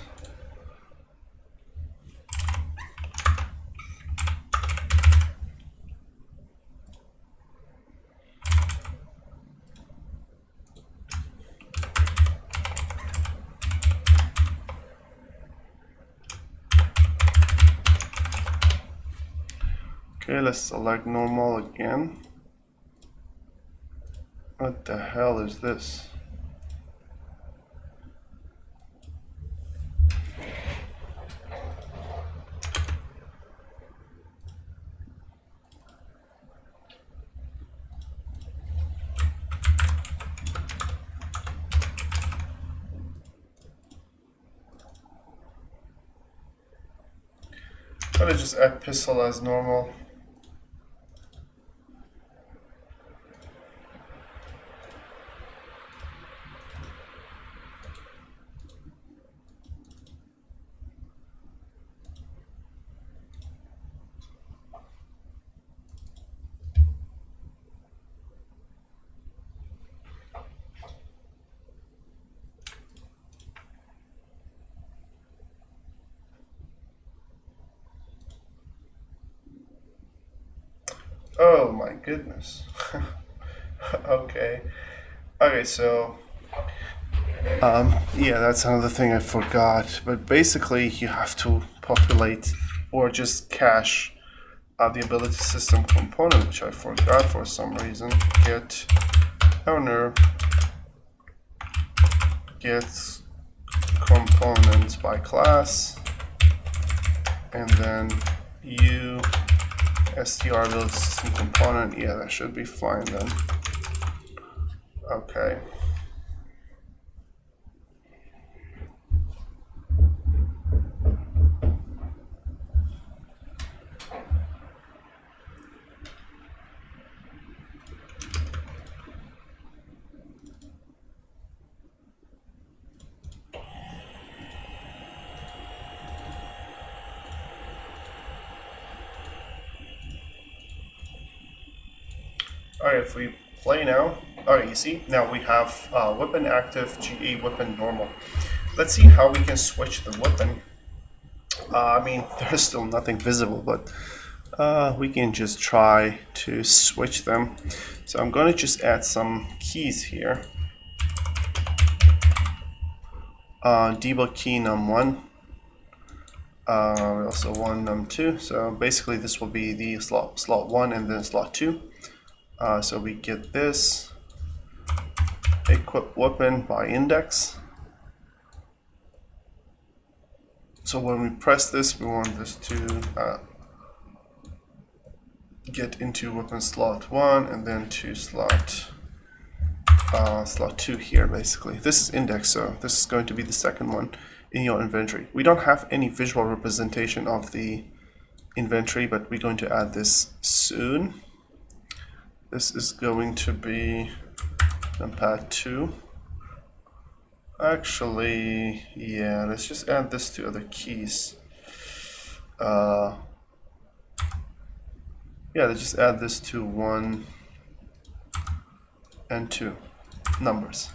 Speaker 1: Okay, let's select normal again. What the hell is this? Gotta just add pistol as normal. Oh my goodness. Okay. Okay, so yeah, that's another thing I forgot. But basically, you have to populate or just cache the ability system component, which I forgot for some reason. Get owner get components by class, and then you str ability system component. Yeah, that should be fine then. Okay. Alright, if we play now, alright, you see, now we have weapon active, GA weapon normal. Let's see how we can switch the weapon. I mean, there's still nothing visible, but we can just try to switch them. So I'm going to just add some keys here. Debug key num1, also one num2. So basically this will be the slot 1 and then slot 2. So we get this, equip weapon by index. So when we press this, we want this to get into weapon slot 1 and then to slot 2 here, basically. This is index, so this is going to be the second one in your inventory. We don't have any visual representation of the inventory, but we're going to add this soon. This is going to be numpad 2. Actually, yeah, let's just add this to other keys. Yeah, let's just add this to 1 and 2 numbers.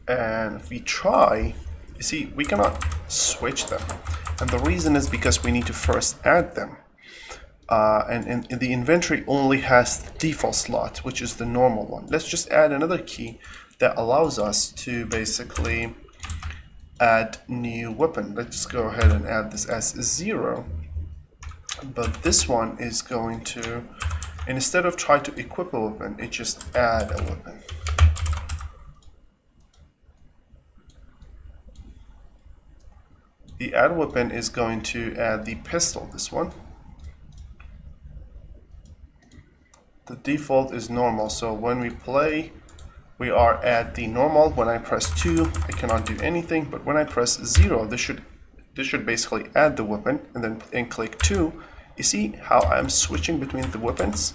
Speaker 1: And if we try, you see, we cannot switch them. And the reason is because we need to first add them. And the inventory only has the default slot, which is the normal one. Let's just add another key that allows us to basically add new weapon. Let's go ahead and add this as 0. But this one is going to, instead of try to equip a weapon, it just add a weapon. The add weapon is going to add the pistol, this one. The default is normal, so when we play, we are at the normal. When I press 2, I cannot do anything, but when I press 0, this should basically add the weapon, and then click 2. You see how I'm switching between the weapons,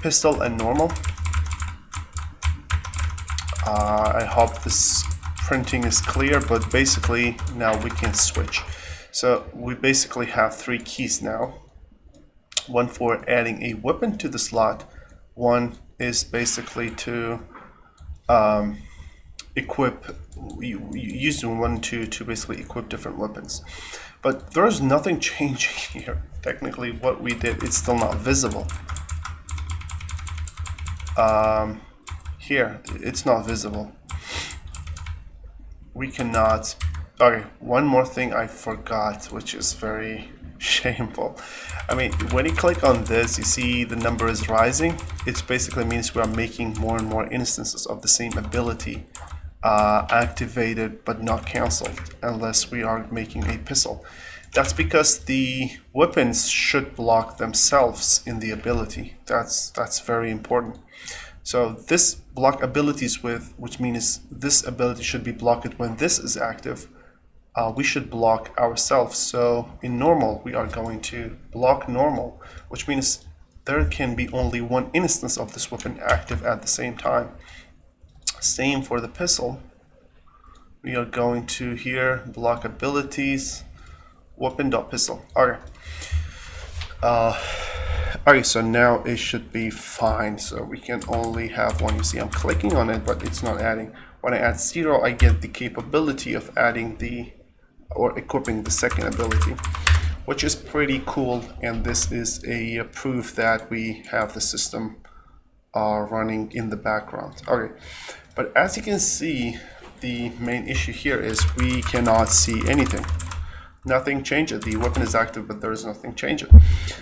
Speaker 1: pistol and normal. I hope this printing is clear, but basically now we can switch. So we basically have 3 keys now. One for adding a weapon to the slot. One is basically to equip, using 1 to basically equip different weapons. But there's nothing changing here. Technically what we did, it's still not visible. Here, it's not visible. We cannot. Okay, one more thing I forgot, which is very shameful. I mean, when you click on this, you see the number is rising. It basically means we are making more and more instances of the same ability activated but not cancelled unless we are making a pistol. That's because the weapons should block themselves in the ability. That's very important. So this block abilities with, which means this ability should be blocked when this is active. We should block ourselves. So in normal, we are going to block normal, which means there can be only one instance of this weapon active at the same time. Same for the pistol. We are going to here block abilities, weapon.pistol. Okay. Okay, so now it should be fine. So we can only have one. You see, I'm clicking on it, but it's not adding. When I add 0, I get the capability of adding or equipping the second ability, which is pretty cool. And this is a proof that we have the system running in the background. Okay, but as you can see, the main issue here is we cannot see anything. Nothing changes. The weapon is active, but there is nothing changing.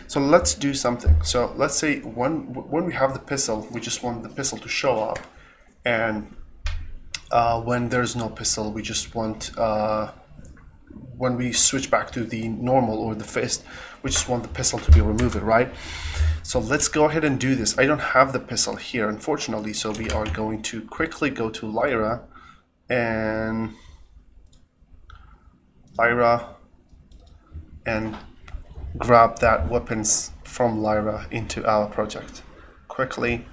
Speaker 1: So let's do something. So let's say when we have the pistol, we just want the pistol to show up, and when there's no pistol, we just want when we switch back to the normal or the fist, we just want the pistol to be removed, right? So let's go ahead and do this. I don't have the pistol here, unfortunately, so we are going to quickly go to Lyra and grab that weapons from Lyra into our project quickly.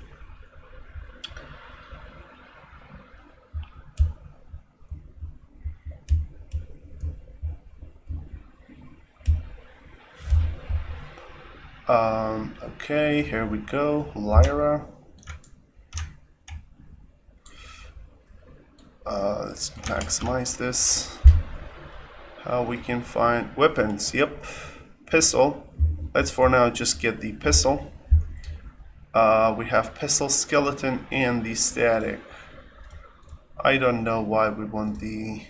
Speaker 1: Okay, here we go, Lyra. Let's maximize this. How we can find weapons? Yep, pistol. Let's for now just get the pistol. We have pistol, skeleton, and the static. I don't know why we want the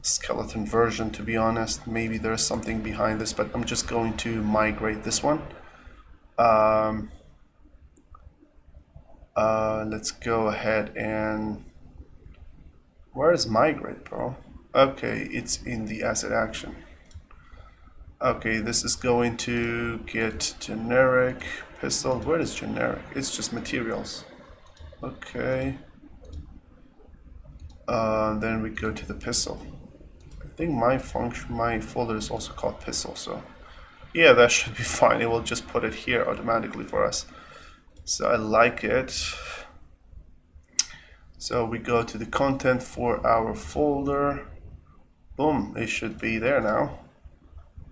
Speaker 1: skeleton version, to be honest. Maybe there's something behind this, but I'm just going to migrate this one. Let's go ahead and, where is migrate, bro? Okay, it's in the asset action. Okay, this is going to get generic pistol. Where is generic? It's just materials. Okay. Then we go to the pistol. I think my folder is also called pistol, so yeah, that should be fine. It will just put it here automatically for us. So I like it. So we go to the content for our folder. Boom, it should be there now.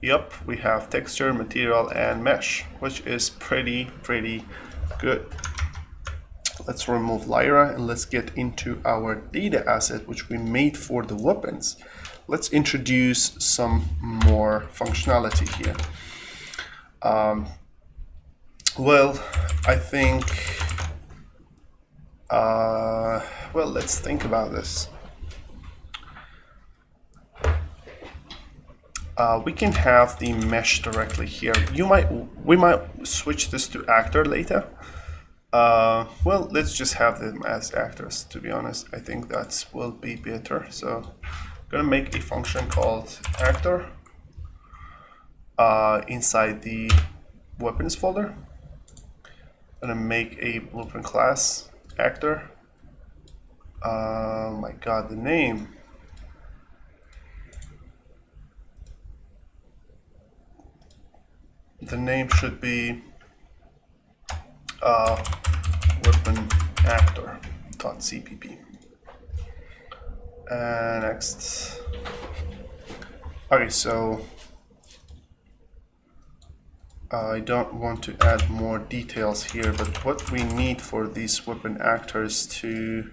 Speaker 1: Yep, we have texture, material, and mesh, which is pretty good. Let's remove Lyra and let's get into our data asset, which we made for the weapons. Let's introduce some more functionality here. Well, I think, well, let's think about this. We can have the mesh directly here. We might switch this to actor later. Well, let's just have them as actors, to be honest. I think that will be better. So I'm gonna make a function called actor inside the weapons folder. I'm gonna make a blueprint class actor. Oh my god, the name. The name should be weapon actor.cpp. And next. Okay, so I don't want to add more details here, but what we need for these weapon actors to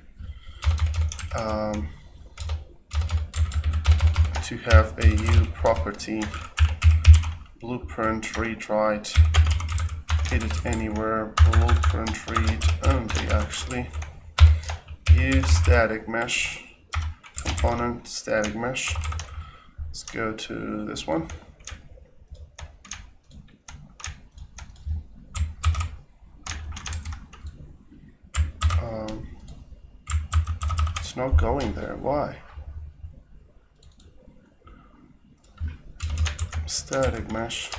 Speaker 1: have a U property, blueprint read write, edit anywhere, blueprint read only actually, use static mesh, component static mesh. Let's go to this one. It's not going there, why? Static mesh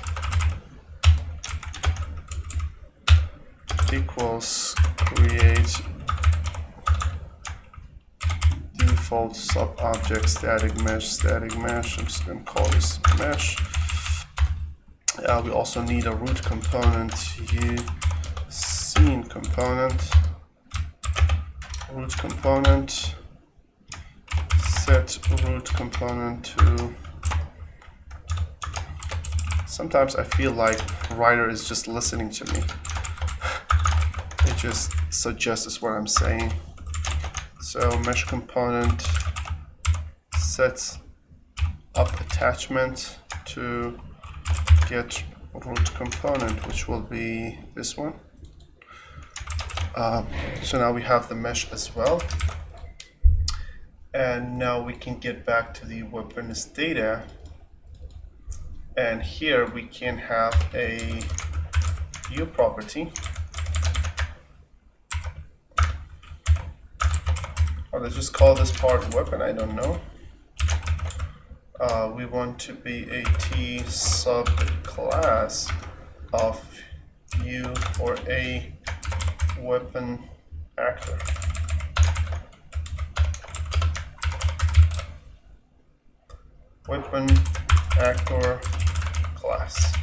Speaker 1: equals create default sub object static mesh. I'm just going to call this mesh. We also need a root component, scene component, root component, set root component to. Sometimes I feel like Writer is just listening to me. It just suggests what I'm saying. So mesh component sets up attachment to get root component, which will be this one. So now we have the mesh as well. And now we can get back to the weapons data. And here we can have a U property. Or let's just call this part weapon, I don't know. We want to be a T subclass of U or a weapon actor. Weapon actor class.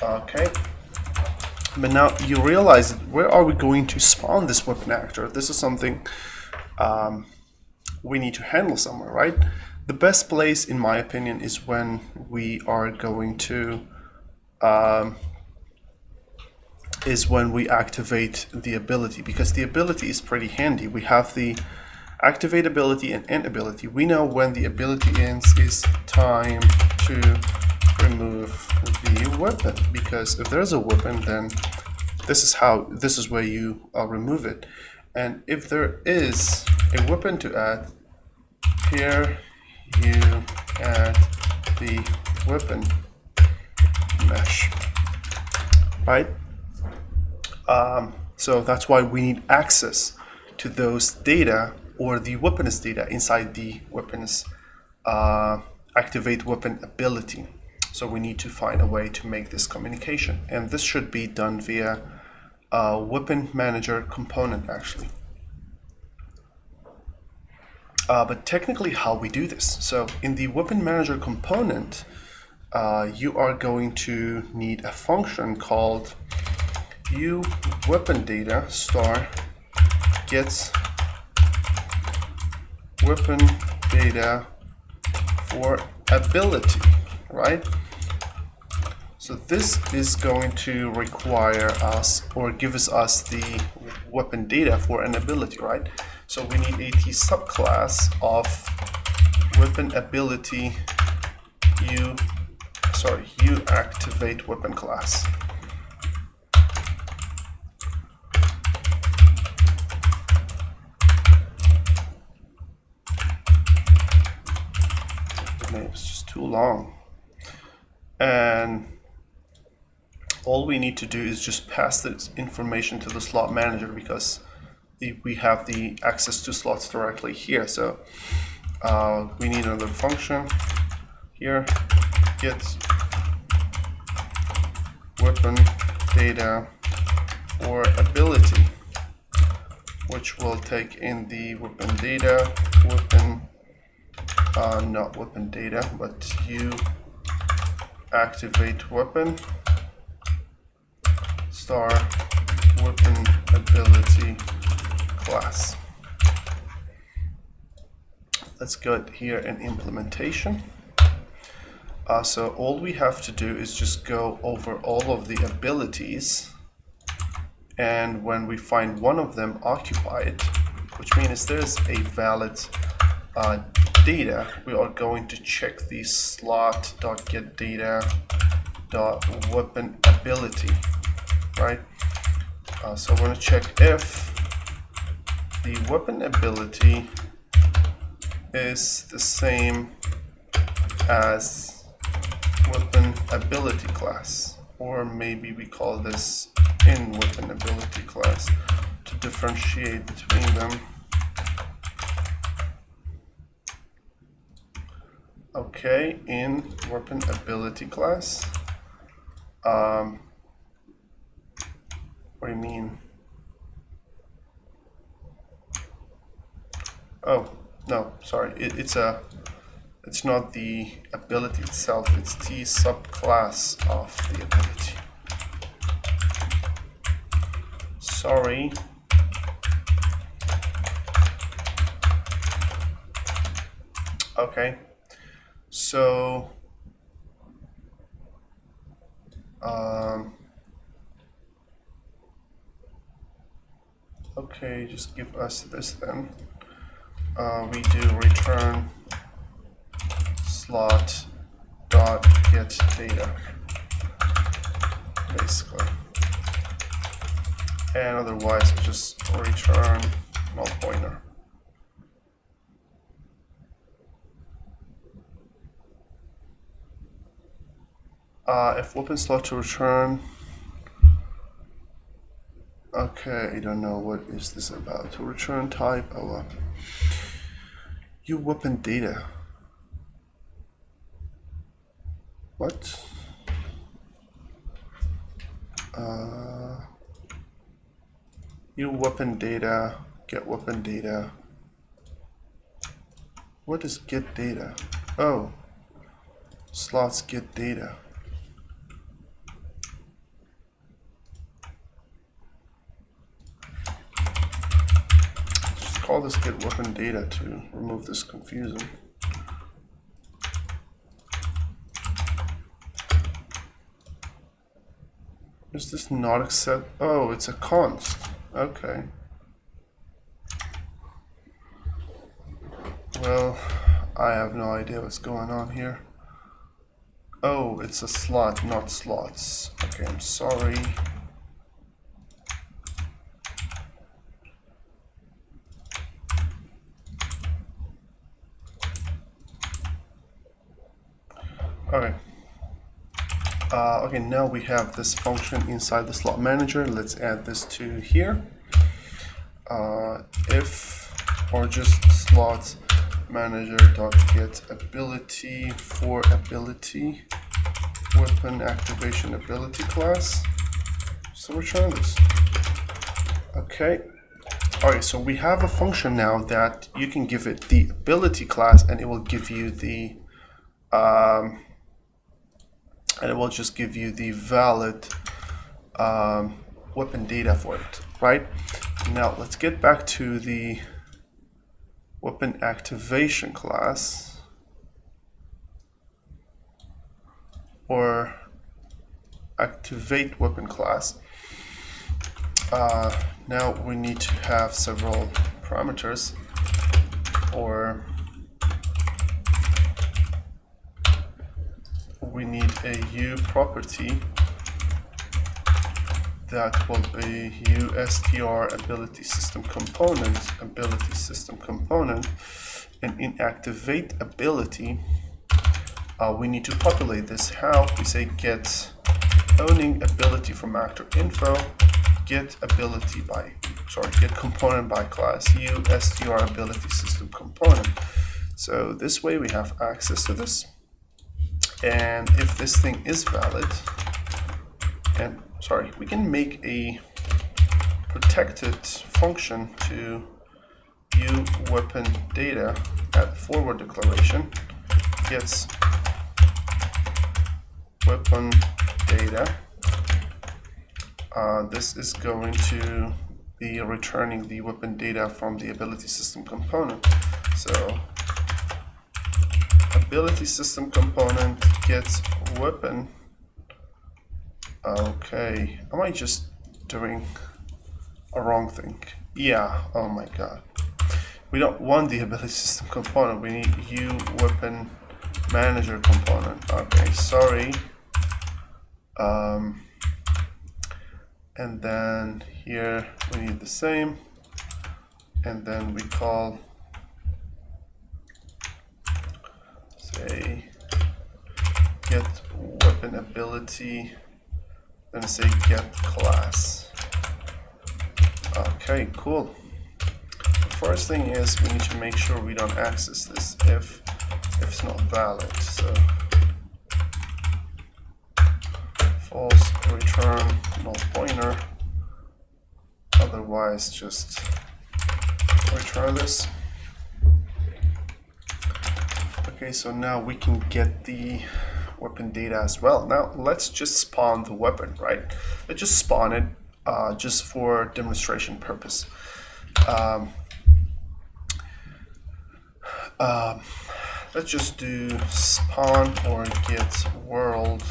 Speaker 1: Okay. But now you realize, where are we going to spawn this weapon actor? This is something we need to handle somewhere, right? The best place, in my opinion, is when we are going to activate the ability, because the ability is pretty handy. We have the activate ability and end ability. We know when the ability ends is time to remove the weapon, because if there's a weapon, then this is where you remove it. And if there is a weapon to add, here you add the weapon mesh, right? So that's why we need access to those data, or the weapons data inside the weapons activate weapon ability. So we need to find a way to make this communication, and this should be done via weapon manager component actually. But technically how we do this, so in the weapon manager component you are going to need a function called uWeaponData star gets weapon data for ability, right? So this is going to require us or gives us the weapon data for an ability, right? So we need a T subclass of weapon ability U activate weapon class. The name is just too long. And all we need to do is just pass this information to the slot manager because we have the access to slots directly here. So we need another function here, get weapon data or ability, which will take in the weapon data, not weapon data, but U activate weapon star weapon ability class. Let's go here in implementation. So all we have to do is just go over all of the abilities, and when we find one of them occupied, which means there's a valid data, we are going to check the slot.getData.weapon ability, right? So we're going to check if the weapon ability is the same as weapon ability class, or maybe we call this in weapon ability class to differentiate between them. Okay, in weapon ability class. What do you mean? Oh, no, sorry. It's not the ability itself, it's T subclass of the ability. Sorry. Okay. So okay, just give us this then. We do return slot dot get data, basically, and otherwise we just return null pointer. If weapon slot to return. Okay, I don't know what is this about. To return type, oh, you weapon data. What? You weapon data, get weapon data. What is get data? Oh, slots get data. Just call this get weapon data to remove this confusion. Is this not accept? Oh, it's a const. Okay. Well, I have no idea what's going on here. Oh, it's a slot, not slots. Okay, I'm sorry. Okay. Okay, now we have this function inside the slot manager. Let's add this to here. If or just slot manager dot get ability for ability weapon activation ability class. So return this. Okay. Alright, so we have a function now that you can give it the ability class, and it will give you the and it will just give you the valid weapon data for it, right? Now let's get back to the weapon activation class, or activate weapon class. Now we need to have several parameters, or we need a U property that will be USTR ability system component, and in activate ability, we need to populate this. How? We say get owning ability from actor info, get component by class, USTR ability system component. So this way we have access to this, and if this thing is valid, and we can make a protected function to view weapon data at forward declaration, gets weapon data. This is going to be returning the weapon data from the ability system component. So ability system component gets weapon. Okay, am I just doing a wrong thing? Yeah, oh my god. We don't want the ability system component, we need U weapon manager component. Okay, sorry. And then here we need the same, and then we call, say, get weapon ability, then say get class. Okay, cool. The first thing is we need to make sure we don't access this if it's not valid. So false, return null pointer, otherwise just return this. Okay, so now we can get the weapon data as well. Now let's just spawn the weapon, right? Let's just spawn it just for demonstration purpose. Let's just do spawn or get world.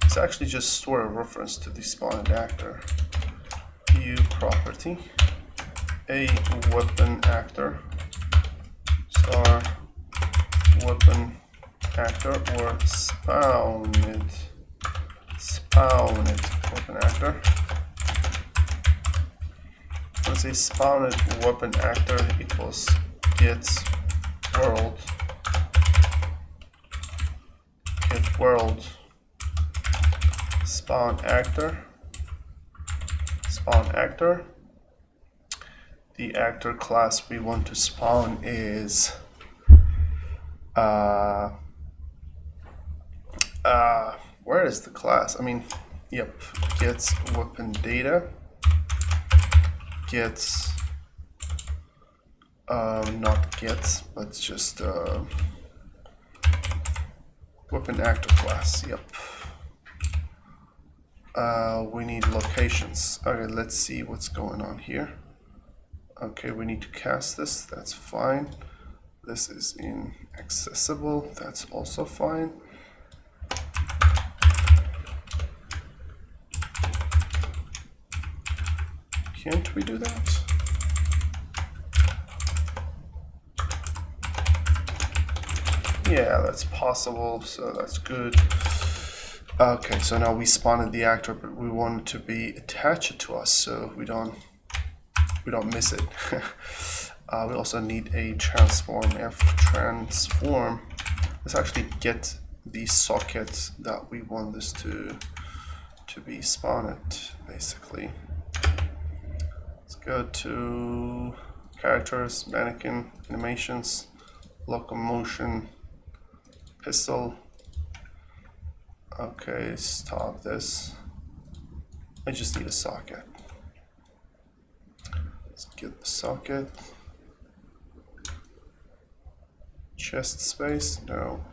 Speaker 1: It's actually just store a reference to the spawned actor. U property, a weapon actor, star weapon actor, or spawn it weapon actor. Let's say spawn it weapon actor equals get world spawn actor. The actor class we want to spawn is where is the class? I mean, yep, gets weapon data, gets not gets, but just weapon actor class. Yep. We need locations. Okay, let's see what's going on here. Okay, we need to cast this. That's fine. This is inaccessible. That's also fine. Can't we do that? Yeah, that's possible, so that's good. Okay, so now we spawned the actor, but we want it to be attached to us so we don't miss it. We also need a transform. Transform. Let's actually get the socket that we want this to be spawned, basically. Let's go to characters, mannequin, animations, locomotion, pistol. Okay, stop this. I just need a socket. Let's get the socket. Chest space, no.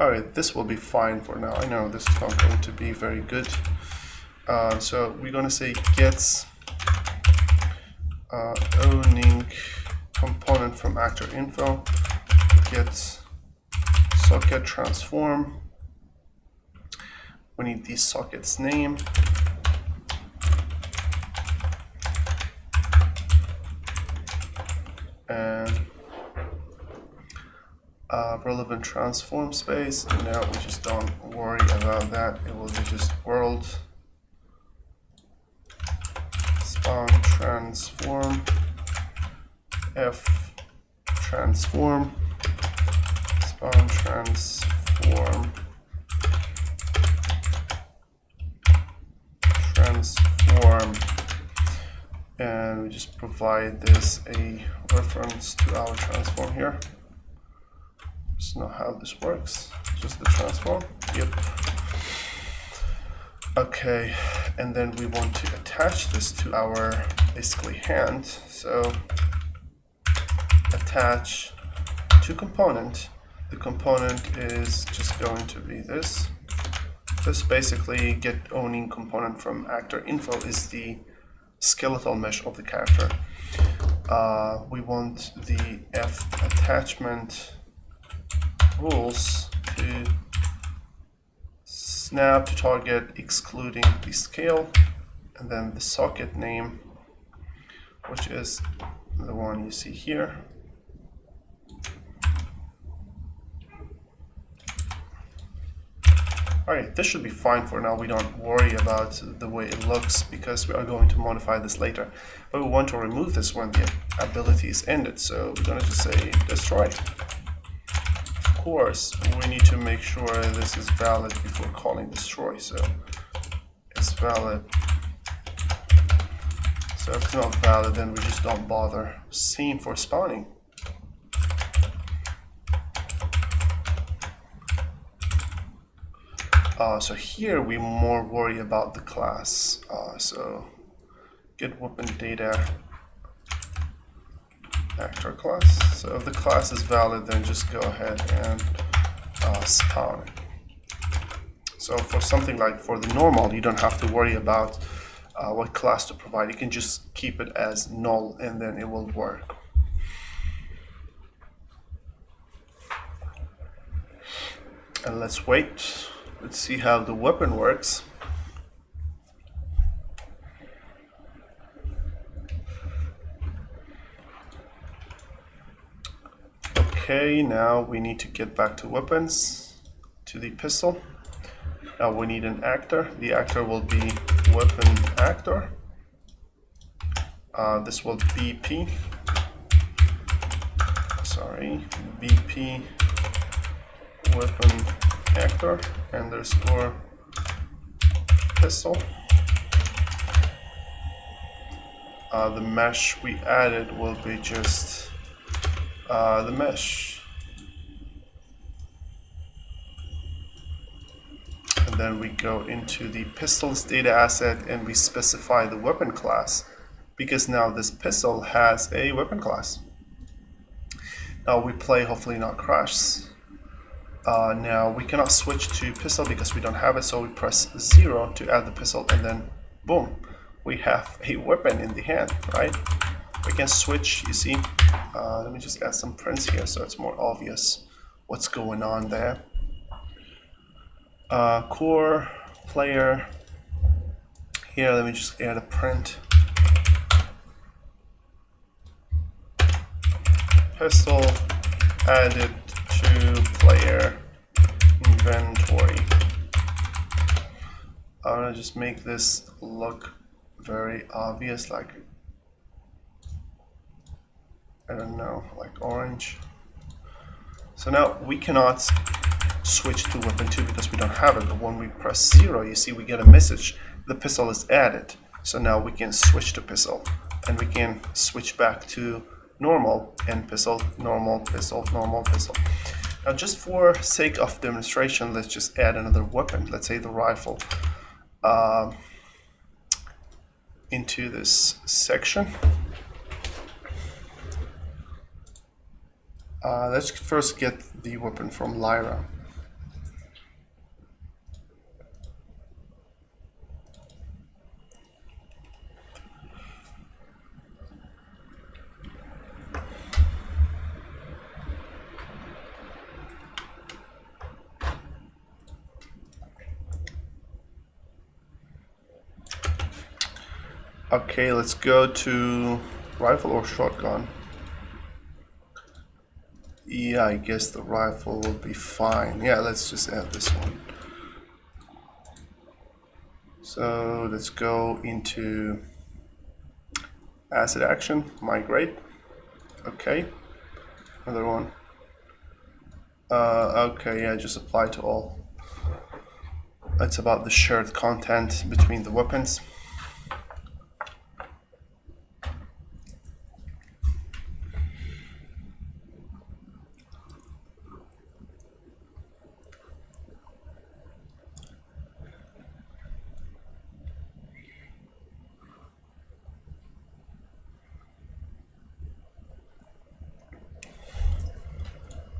Speaker 1: Alright, this will be fine for now. I know this is not going to be very good. So we're going to say gets owning component from actor info, get socket transform. We need the socket's name. And relevant transform space. Now we just don't worry about that. It will be just world spawn transform f transform spawn transform and we just provide this a reference to our transform here. It's not how this works, just the transform. Yep. Okay, and then we want to attach this to our basically hand. So attach to component. The component is just going to be this. This basically get owning component from actor info is the skeletal mesh of the character. We want the f attachment rules to snap to target excluding the scale, and then the socket name, which is the one you see here. Alright, this should be fine for now. We don't worry about the way it looks because we are going to modify this later. But we want to remove this when the ability is ended, so we're going to just say destroy. Of course, we need to make sure this is valid before calling destroy, so it's valid. So if it's not valid, then we just don't bother. Same for spawning. So here we more worry about the class. So get weapon data actor class. So if the class is valid, then just go ahead and spawn it. So for something like for the normal, you don't have to worry about what class to provide. You can just keep it as null and then it will work. And let's wait. Let's see how the weapon works. Okay, now we need to get back to weapons, to the pistol. Now we need an actor. The actor will be weapon actor. This will BP. Sorry, BP weapon actor underscore pistol. The mesh we added will be just the mesh. And then we go into the pistol's data asset and we specify the weapon class, because now this pistol has a weapon class. Now we play, hopefully not crash. Now we cannot switch to pistol because we don't have it, so we press 0 to add the pistol, and then boom, we have a weapon in the hand, right? We can switch, you see. Let me just add some prints here so it's more obvious what's going on there. Core, player, here let me just add a print. Pistol added to player inventory. I'm gonna just make this look very obvious, like, I don't know, like orange. So now we cannot switch to weapon 2 because we don't have it, but when we press 0, you see we get a message, the pistol is added. So now we can switch to pistol, and we can switch back to normal and pistol, normal, pistol, normal, pistol. Now just for sake of demonstration, let's just add another weapon, let's say the rifle, into this section. Let's first get the weapon from Lyra. Okay, let's go to rifle or shotgun. Yeah, I guess the rifle will be fine. Yeah, let's just add this one. So let's go into asset action, migrate. Okay, another one. Okay, yeah, just apply to all. It's about the shared content between the weapons.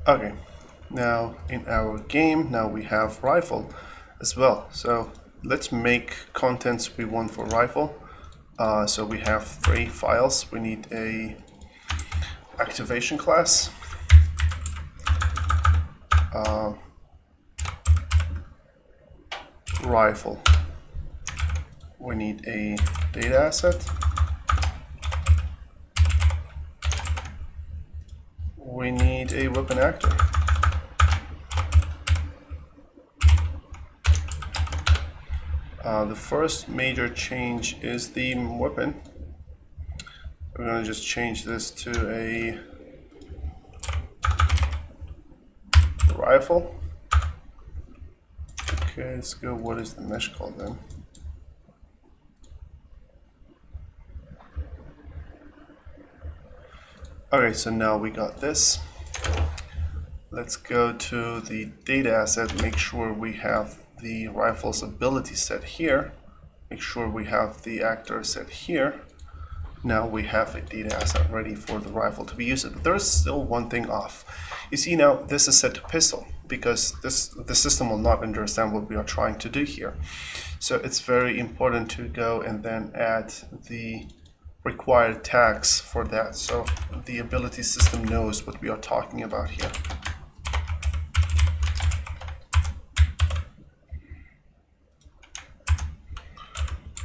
Speaker 1: Okay, now in our game, now we have rifle as well. So let's make contents we want for rifle. So we have 3 files. We need a activation class, rifle. We need a data asset. We need a weapon actor. The first major change is the weapon. We're going to just change this to a rifle. Okay, let's go. What is the mesh called then? Okay, so now we got this. Let's go to the data asset, make sure we have the rifle's ability set here. Make sure we have the actor set here. Now we have a data asset ready for the rifle to be used. But there's still one thing off. You see now this is set to pistol because the system will not understand what we are trying to do here. So it's very important to go and then add the required tags for that, so the ability system knows what we are talking about here.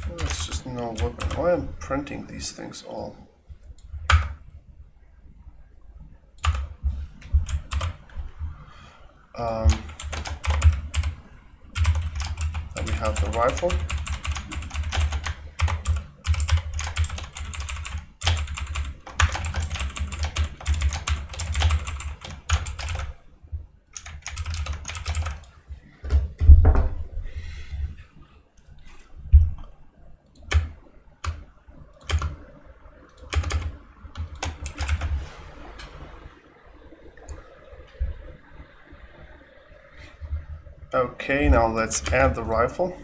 Speaker 1: Let's just know weapon. Why I'm printing these things all. Then we have the rifle. Okay, now let's add the rifle,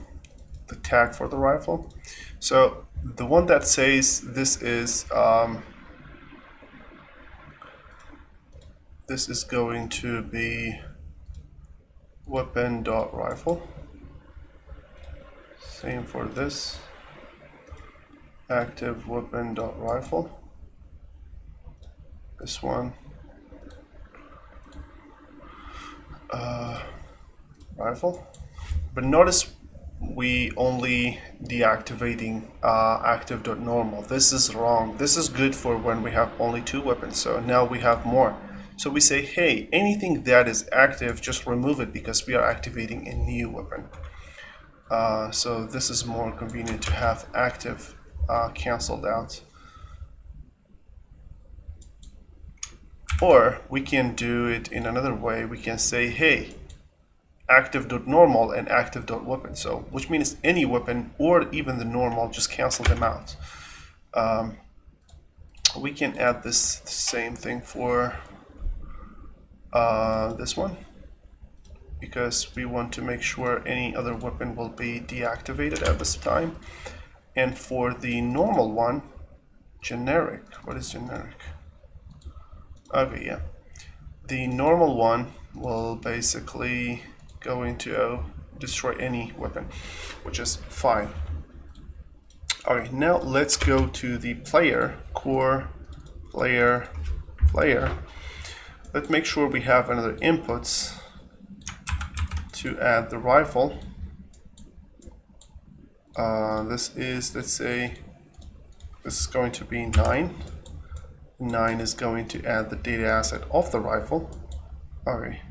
Speaker 1: the tag for the rifle. So the one that says this is going to be weapon.rifle. Same for this, active weapon.rifle. This one, rifle. But notice we only deactivating active.normal. This is wrong. This is good for when we have only 2 weapons. So now we have more. So we say, hey, anything that is active, just remove it because we are activating a new weapon. So this is more convenient to have active canceled out. Or we can do it in another way. We can say, hey, active.normal and active.weapon. So which means any weapon or even the normal, just cancel them out. We can add this same thing for this one, because we want to make sure any other weapon will be deactivated at this time. And for the normal one, generic. What is generic? Okay, yeah. The normal one will basically going to destroy any weapon, which is fine. Okay, now let's go to the player, core, player. Let's make sure we have another inputs to add the rifle. This is, let's say, this is going to be 9. 9 is going to add the data asset of the rifle. Okay.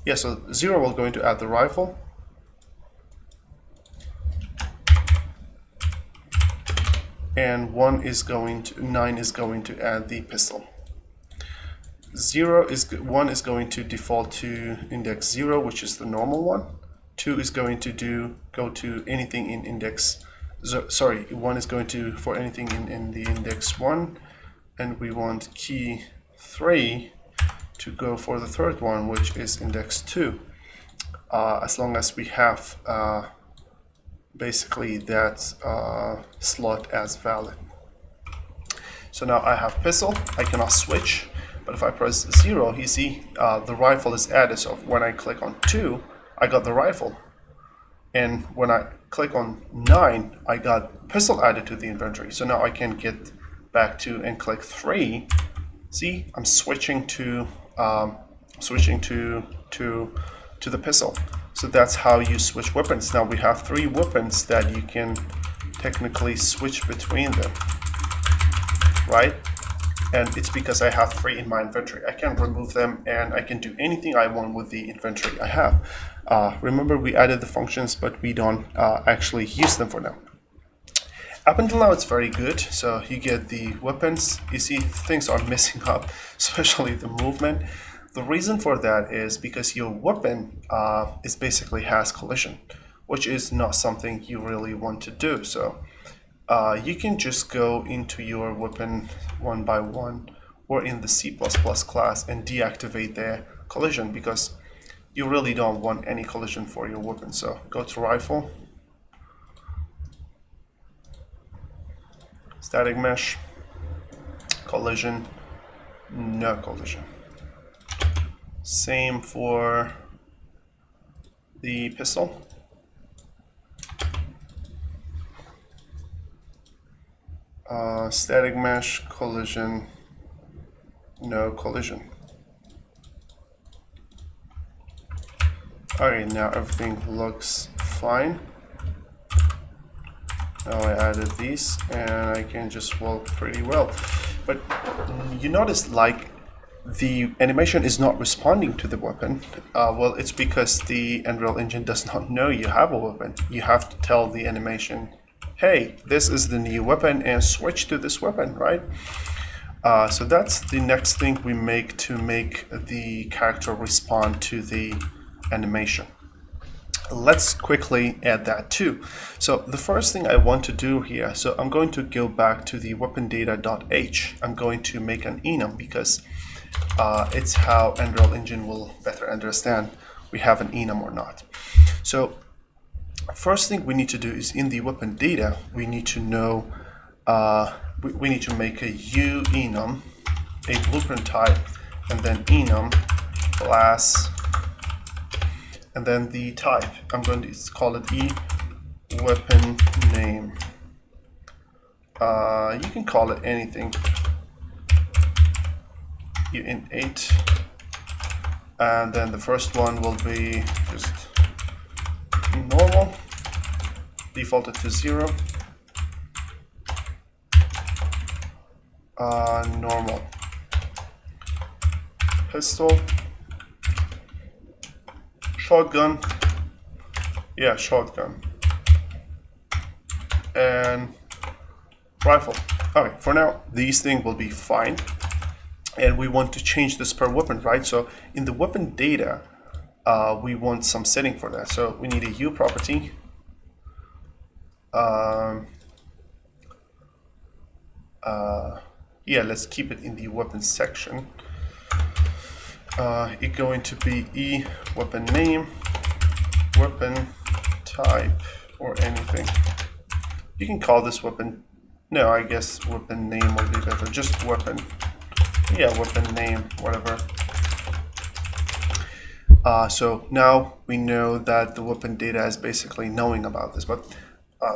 Speaker 1: Yeah, so 0 will going to add the rifle. And 9 is going to add the pistol. 1 is going to default to index 0, which is the normal one. 2 is going to go to anything in index. Sorry, 1 is going to for anything in the index 1, and we want key 3 to go for the third one, which is index 2. As long as we have basically that slot as valid. So now I have pistol, I cannot switch, but if I press 0, you see the rifle is added. So when I click on 2, I got the rifle. And when I click on 9, I got pistol added to the inventory. So now I can get back to and click 3. See, I'm switching to the pistol. So that's how you switch weapons. Now we have 3 weapons that you can technically switch between them, right? And it's because I have 3 in my inventory. I can remove them and I can do anything I want with the inventory I have. Remember, we added the functions, but we don't actually use them for now. Up until now, it's very good. So you get the weapons. You see things are messing up, especially the movement. The reason for that is because your weapon is basically has collision, which is not something you really want to do. So you can just go into your weapon one by one or in the C++ class and deactivate their collision, because you really don't want any collision for your weapon. So go to rifle, static mesh, collision, no collision. Same for the pistol. Static mesh, collision, no collision. Alright, now everything looks fine. Now I added these and I can just walk pretty well. But you notice, like, the animation is not responding to the weapon. Well, it's because the Unreal Engine does not know you have a weapon. You have to tell the animation, hey, this is the new weapon and switch to this weapon, right? So that's the next thing we make to make the character respond to the animation. Let's quickly add that too. So the first thing I want to do here, so I'm going to go back to the weapon data.h. I'm going to make an enum because it's how Unreal Engine will better understand we have an enum or not. So first thing we need to do is in the weapon data, we need to know, we need to make a U enum, a blueprint type, and then enum class, and then the type. I'm going to call it E weapon name. You can call it anything. Int8, and then the first one will be just normal, defaulted to 0, normal, pistol, shotgun, yeah, shotgun, and rifle. Okay, for now these things will be fine. And we want to change this per weapon, right? So in the weapon data, we want some setting for that. So we need a U property. Yeah, let's keep it in the weapon section. It's going to be E weapon name, weapon type, or anything. You can call this weapon. No, I guess weapon name will be better. Just weapon. Yeah, weapon name, whatever. So now we know that the weapon data is basically knowing about this, but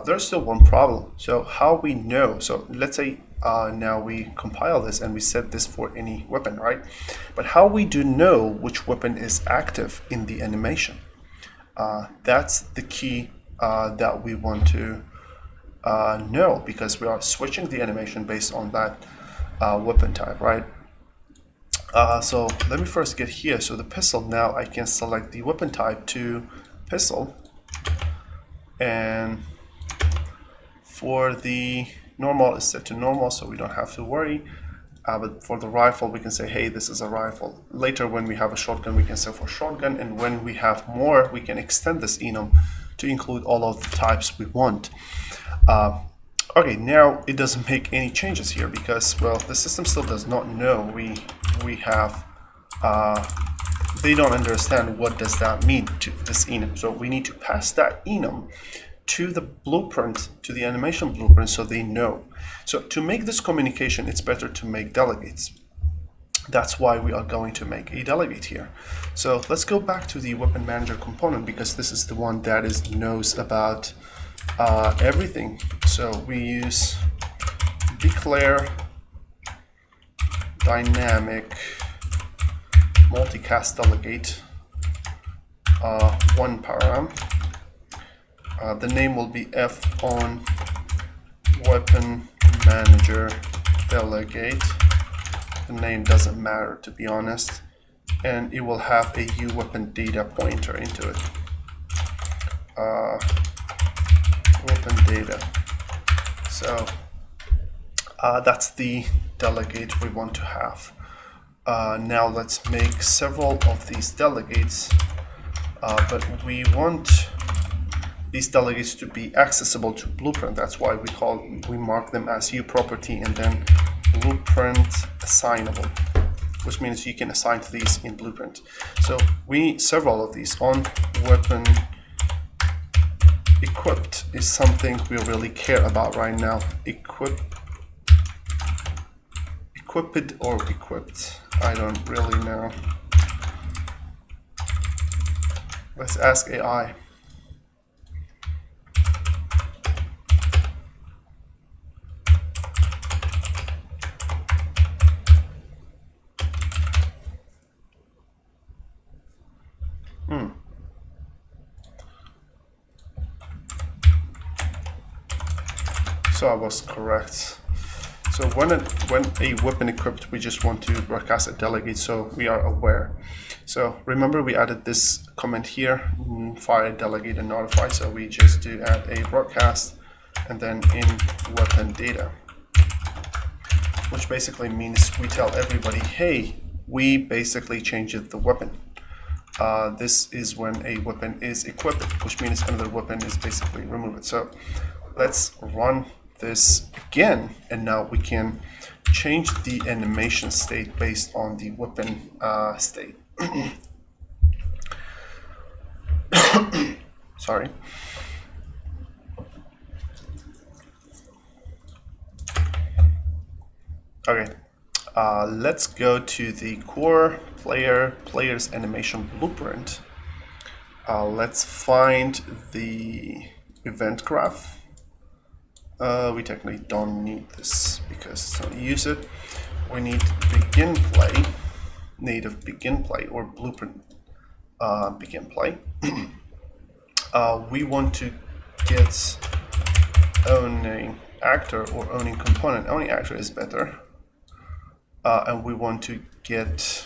Speaker 1: there's still one problem. So how we know, so let's say now we compile this and we set this for any weapon, right? But how we do know which weapon is active in the animation? That's the key that we want to No, because we are switching the animation based on that weapon type, right? So let me first get here. So the pistol, now I can select the weapon type to pistol. And for the normal, it's set to normal, so we don't have to worry. But for the rifle, we can say, hey, this is a rifle. Later, when we have a shotgun, we can say for shotgun. And when we have more, we can extend this enum to include all of the types we want. Okay, now it doesn't make any changes here because, well, the system still does not know we have, they don't understand what does that mean to this enum. So we need to pass that enum to the blueprint, to the animation blueprint, so they know. So to make this communication, it's better to make delegates. That's why we are going to make a delegate here. So let's go back to the weapon manager component because this is the one that knows about everything. So we use declare dynamic multicast delegate one param. The name will be F on weapon manager delegate. The name doesn't matter, to be honest, and it will have a uWeapon data pointer into it. Weapon data. So that's the delegate we want to have. Now let's make several of these delegates, but we want these delegates to be accessible to Blueprint. That's why we mark them as uProperty and then Blueprint assignable, which means you can assign to these in Blueprint. So we need several of these. On weapon equipped is something we really care about right now. Equipped or equipped, I don't really know. Let's ask AI. So I was correct. So when a weapon equipped, we just want to broadcast a delegate so we are aware. So remember we added this comment here, fire, delegate, and notify. So we just do add a broadcast and then in weapon data, which basically means we tell everybody, hey, we basically changed the weapon. This is when a weapon is equipped, which means another weapon is basically removed. So let's run this again, and now we can change the animation state based on the weapon state. Sorry. Okay, let's go to the core player's animation blueprint. Let's find the event graph. We technically don't need this because it's not use it. We need begin play, native begin play, or blueprint begin play. We want to get owning actor or owning component. Owning actor is better. And we want to get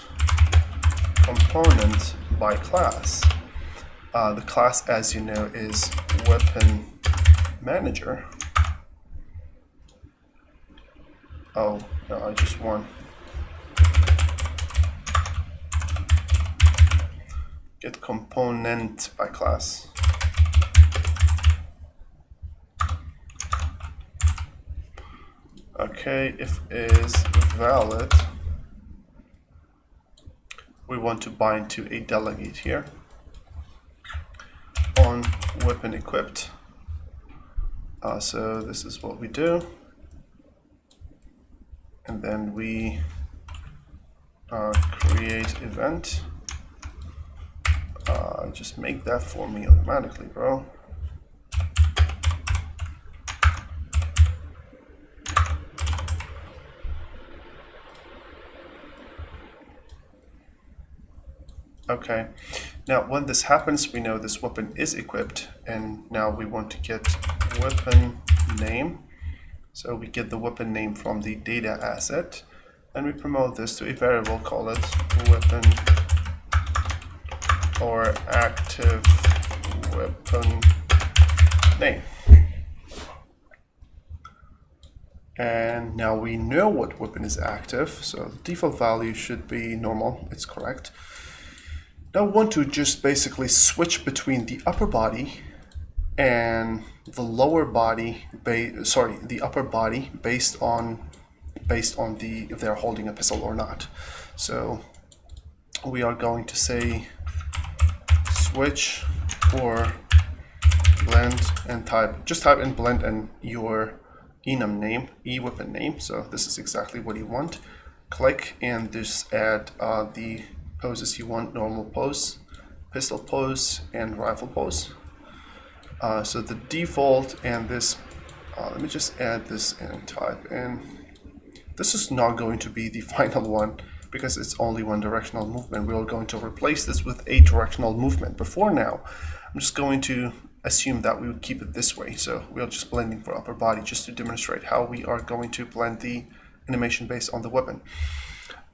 Speaker 1: component by class. The class, as you know, is weapon manager. Oh, no, I just want get component by class. Okay, if is valid, we want to bind to a delegate here on weapon equipped. So this is what we do. And then we create event. Just make that for me automatically, bro. Okay, now when this happens, we know this weapon is equipped, and now we want to get weapon name. So we get the weapon name from the data asset, and we promote this to a variable, call it weapon or active weapon name. And now we know what weapon is active, so the default value should be normal, it's correct. Now we want to just basically switch between the upper body and the lower body, the upper body based on if they're holding a pistol or not. So we are going to say switch or blend and just type in blend and your enum name, weapon name. So this is exactly what you want. Click and just add the poses you want: normal pose, pistol pose, and rifle pose. So the default and this, let me just add this and type in. This is not going to be the final one because it's only one directional movement. We are going to replace this with a directional movement. Before now, I'm just going to assume that we would keep it this way. So we are just blending for upper body just to demonstrate how we are going to blend the animation based on the weapon.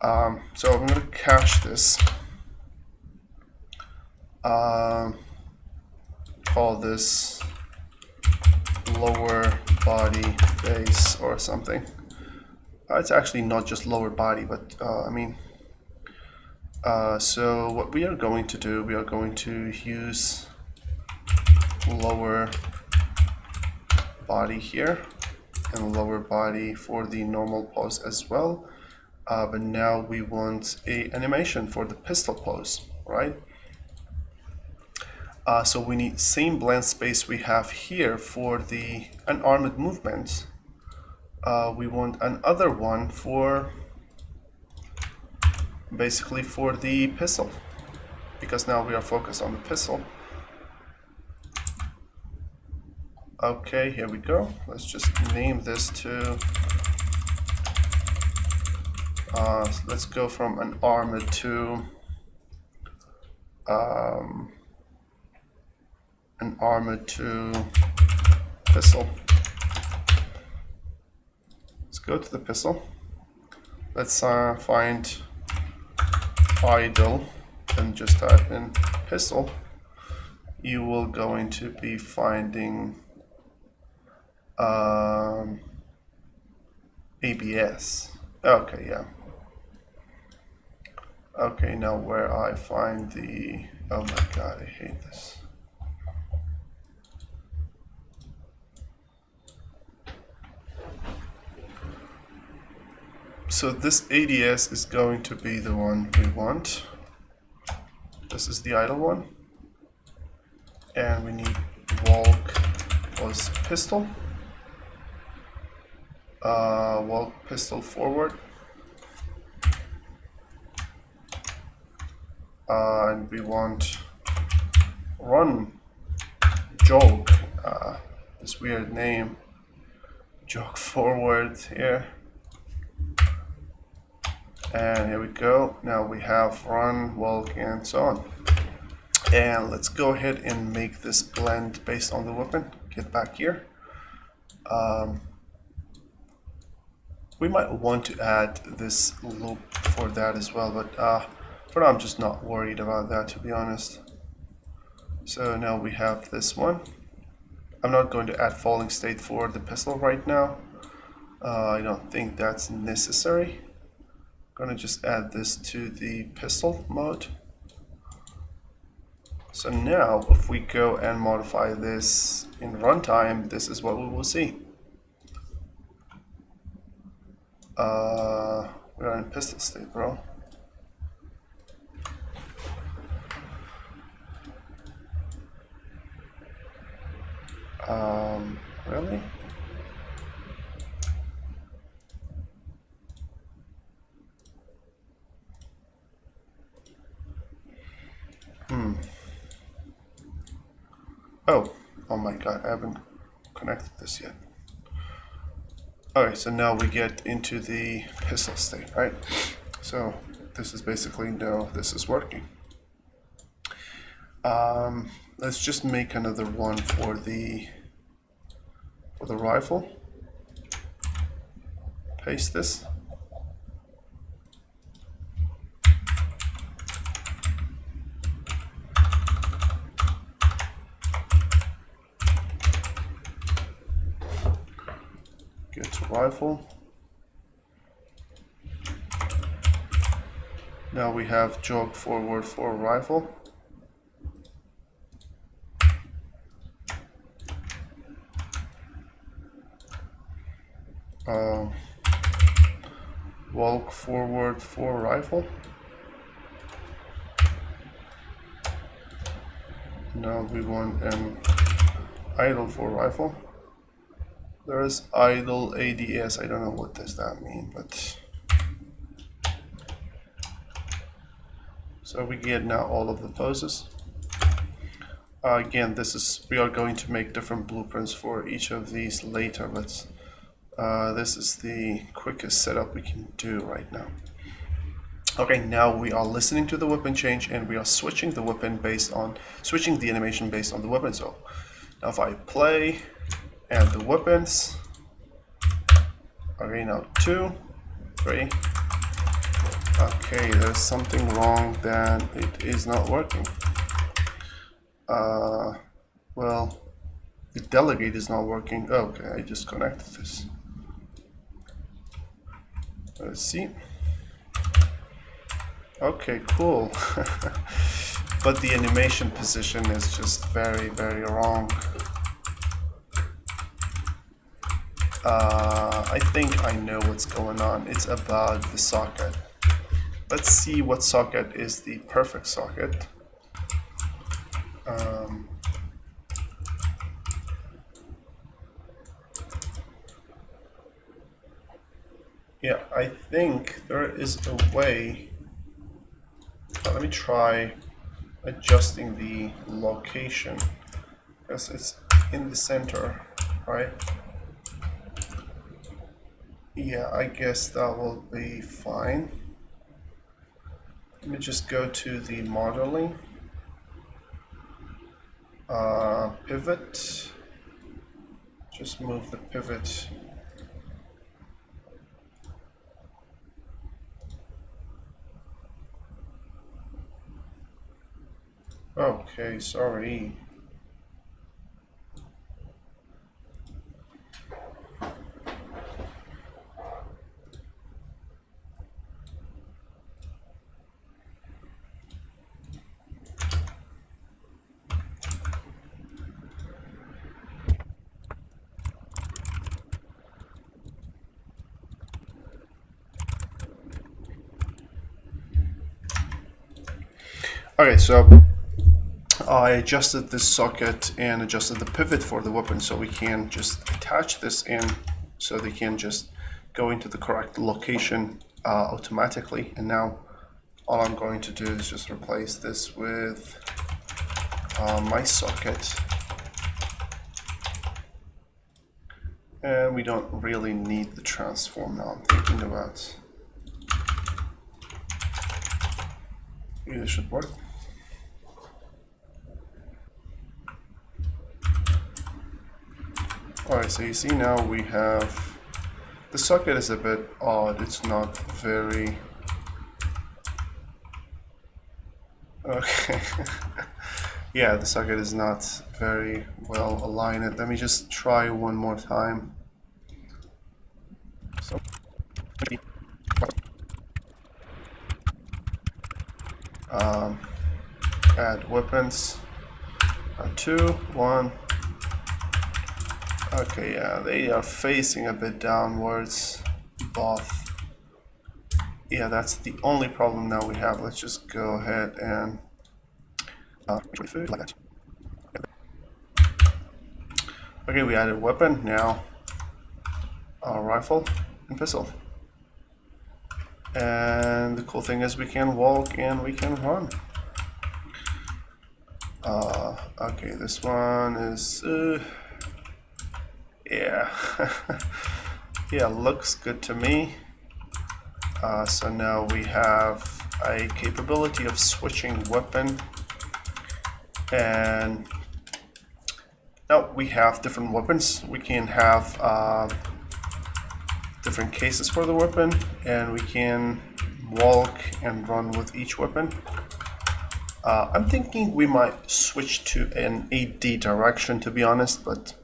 Speaker 1: So I'm going to cache this. Call this lower body base or something. It's actually not just lower body, but so what we are going to do, we are going to use lower body here and lower body for the normal pose as well. But now we want a animation for the pistol pose, right? So we need same blend space we have here for the unarmed movement. We want another one for basically for the pistol, because now we are focused on the pistol. Okay, here we go. Let's just name this to let's go from an armored to pistol. Let's go to the pistol. Let's find idle and just type in pistol. You will going to be finding ABS. Okay, yeah. Okay, now where I find the, oh my god, I hate this. So this ADS is going to be the one we want. This is the idle one. And we need walk plus pistol. Walk pistol forward. And we want run jog, this weird name, jog forward here. And here we go. Now we have run, walk, and so on. And let's go ahead and make this blend based on the weapon. Get back here. We might want to add this loop for that as well, but for now I'm just not worried about that, to be honest. So now we have this one. I'm not going to add falling state for the pistol right now. I don't think that's necessary. I'm going to just add this to the pistol mode. So now if we go and modify this in runtime, this is what we will see. We're in pistol state, bro. Really? Oh my god, I haven't connected this yet. Alright, so now we get into the pistol state, right? So this is basically, no, this is working. Let's just make another one for the for the rifle. Paste this. Get to rifle. Now we have jog forward for rifle. Walk forward for rifle. Now we want an idle for rifle. There is idle ADS. I don't know what does that mean, but so we get now all of the poses. Again, we are going to make different blueprints for each of these later, but this is the quickest setup we can do right now. Okay, now we are listening to the weapon change and we are switching the weapon switching the animation based on the weapon. So now if I play and the weapons, okay, now 2, 3. Okay, there's something wrong, then it is not working. Well, the delegate is not working. Okay, I just connected this. Let's see. Okay, cool. But the animation position is just very, very wrong. I think I know what's going on. It's about the socket. Let's see what socket is the perfect socket. Yeah, I think there is a way. Let me try adjusting the location because it's in the center, right? Yeah, I guess that will be fine. Let me just go to the modeling, pivot, just move the pivot. Okay, sorry. Okay, so I adjusted this socket and adjusted the pivot for the weapon so we can just attach this in so they can just go into the correct location automatically. And now all I'm going to do is just replace this with my socket. And we don't really need the transform now. I'm thinking about maybe this should work. Alright, so you see now we have the socket is a bit odd. It's not very okay. Yeah, the socket is not very well aligned. Let me just try one more time. So add weapons. 2, 1. Okay, yeah, they are facing a bit downwards, both. Yeah, that's the only problem now we have. Let's just go ahead and like that. Okay, we added weapon, now rifle and pistol. And the cool thing is we can walk and we can run. Okay, this one is yeah. Yeah, looks good to me. So now we have a capability of switching weapon, and Now we have different weapons. We can have different cases for the weapon, and we can walk and run with each weapon. I'm thinking we might switch to an 8D direction, to be honest, but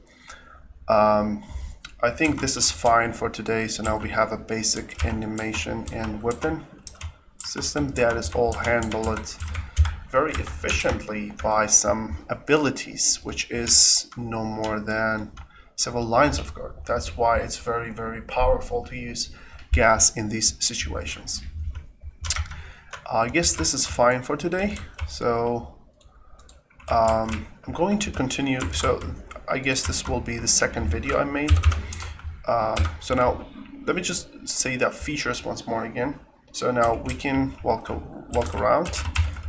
Speaker 1: I think this is fine for today. So now we have a basic animation and weapon system that is all handled very efficiently by some abilities, which is no more than several lines of code. That's why it's very, very powerful to use gas in these situations. I guess this is fine for today. So I'm going to continue. So I guess this will be the second video I made. So now let me just say that features once more again. So now we can walk around.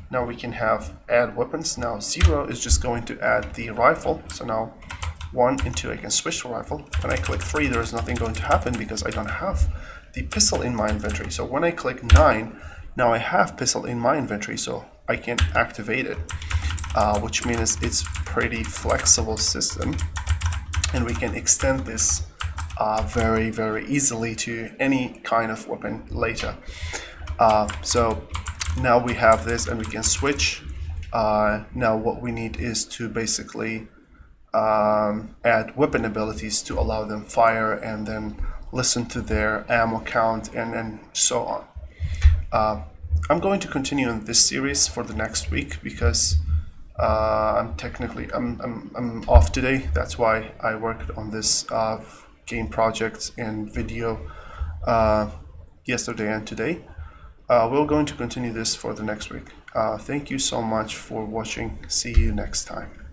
Speaker 1: Now we can have add weapons. Now 0 is just going to add the rifle. So now 1 and 2 I can switch to rifle. When I click 3, there is nothing going to happen because I don't have the pistol in my inventory. So when I click 9, now I have pistol in my inventory, so I can activate it, which means it's pretty flexible system, and we can extend this very, very easily to any kind of weapon later. So now we have this and we can switch. Now what we need is to basically add weapon abilities to allow them fire and then listen to their ammo count and so on. I'm going to continue in this series for the next week because I'm off today. That's why I worked on this game project and video yesterday and today. We're going to continue this for the next week. Thank you so much for watching. See you next time.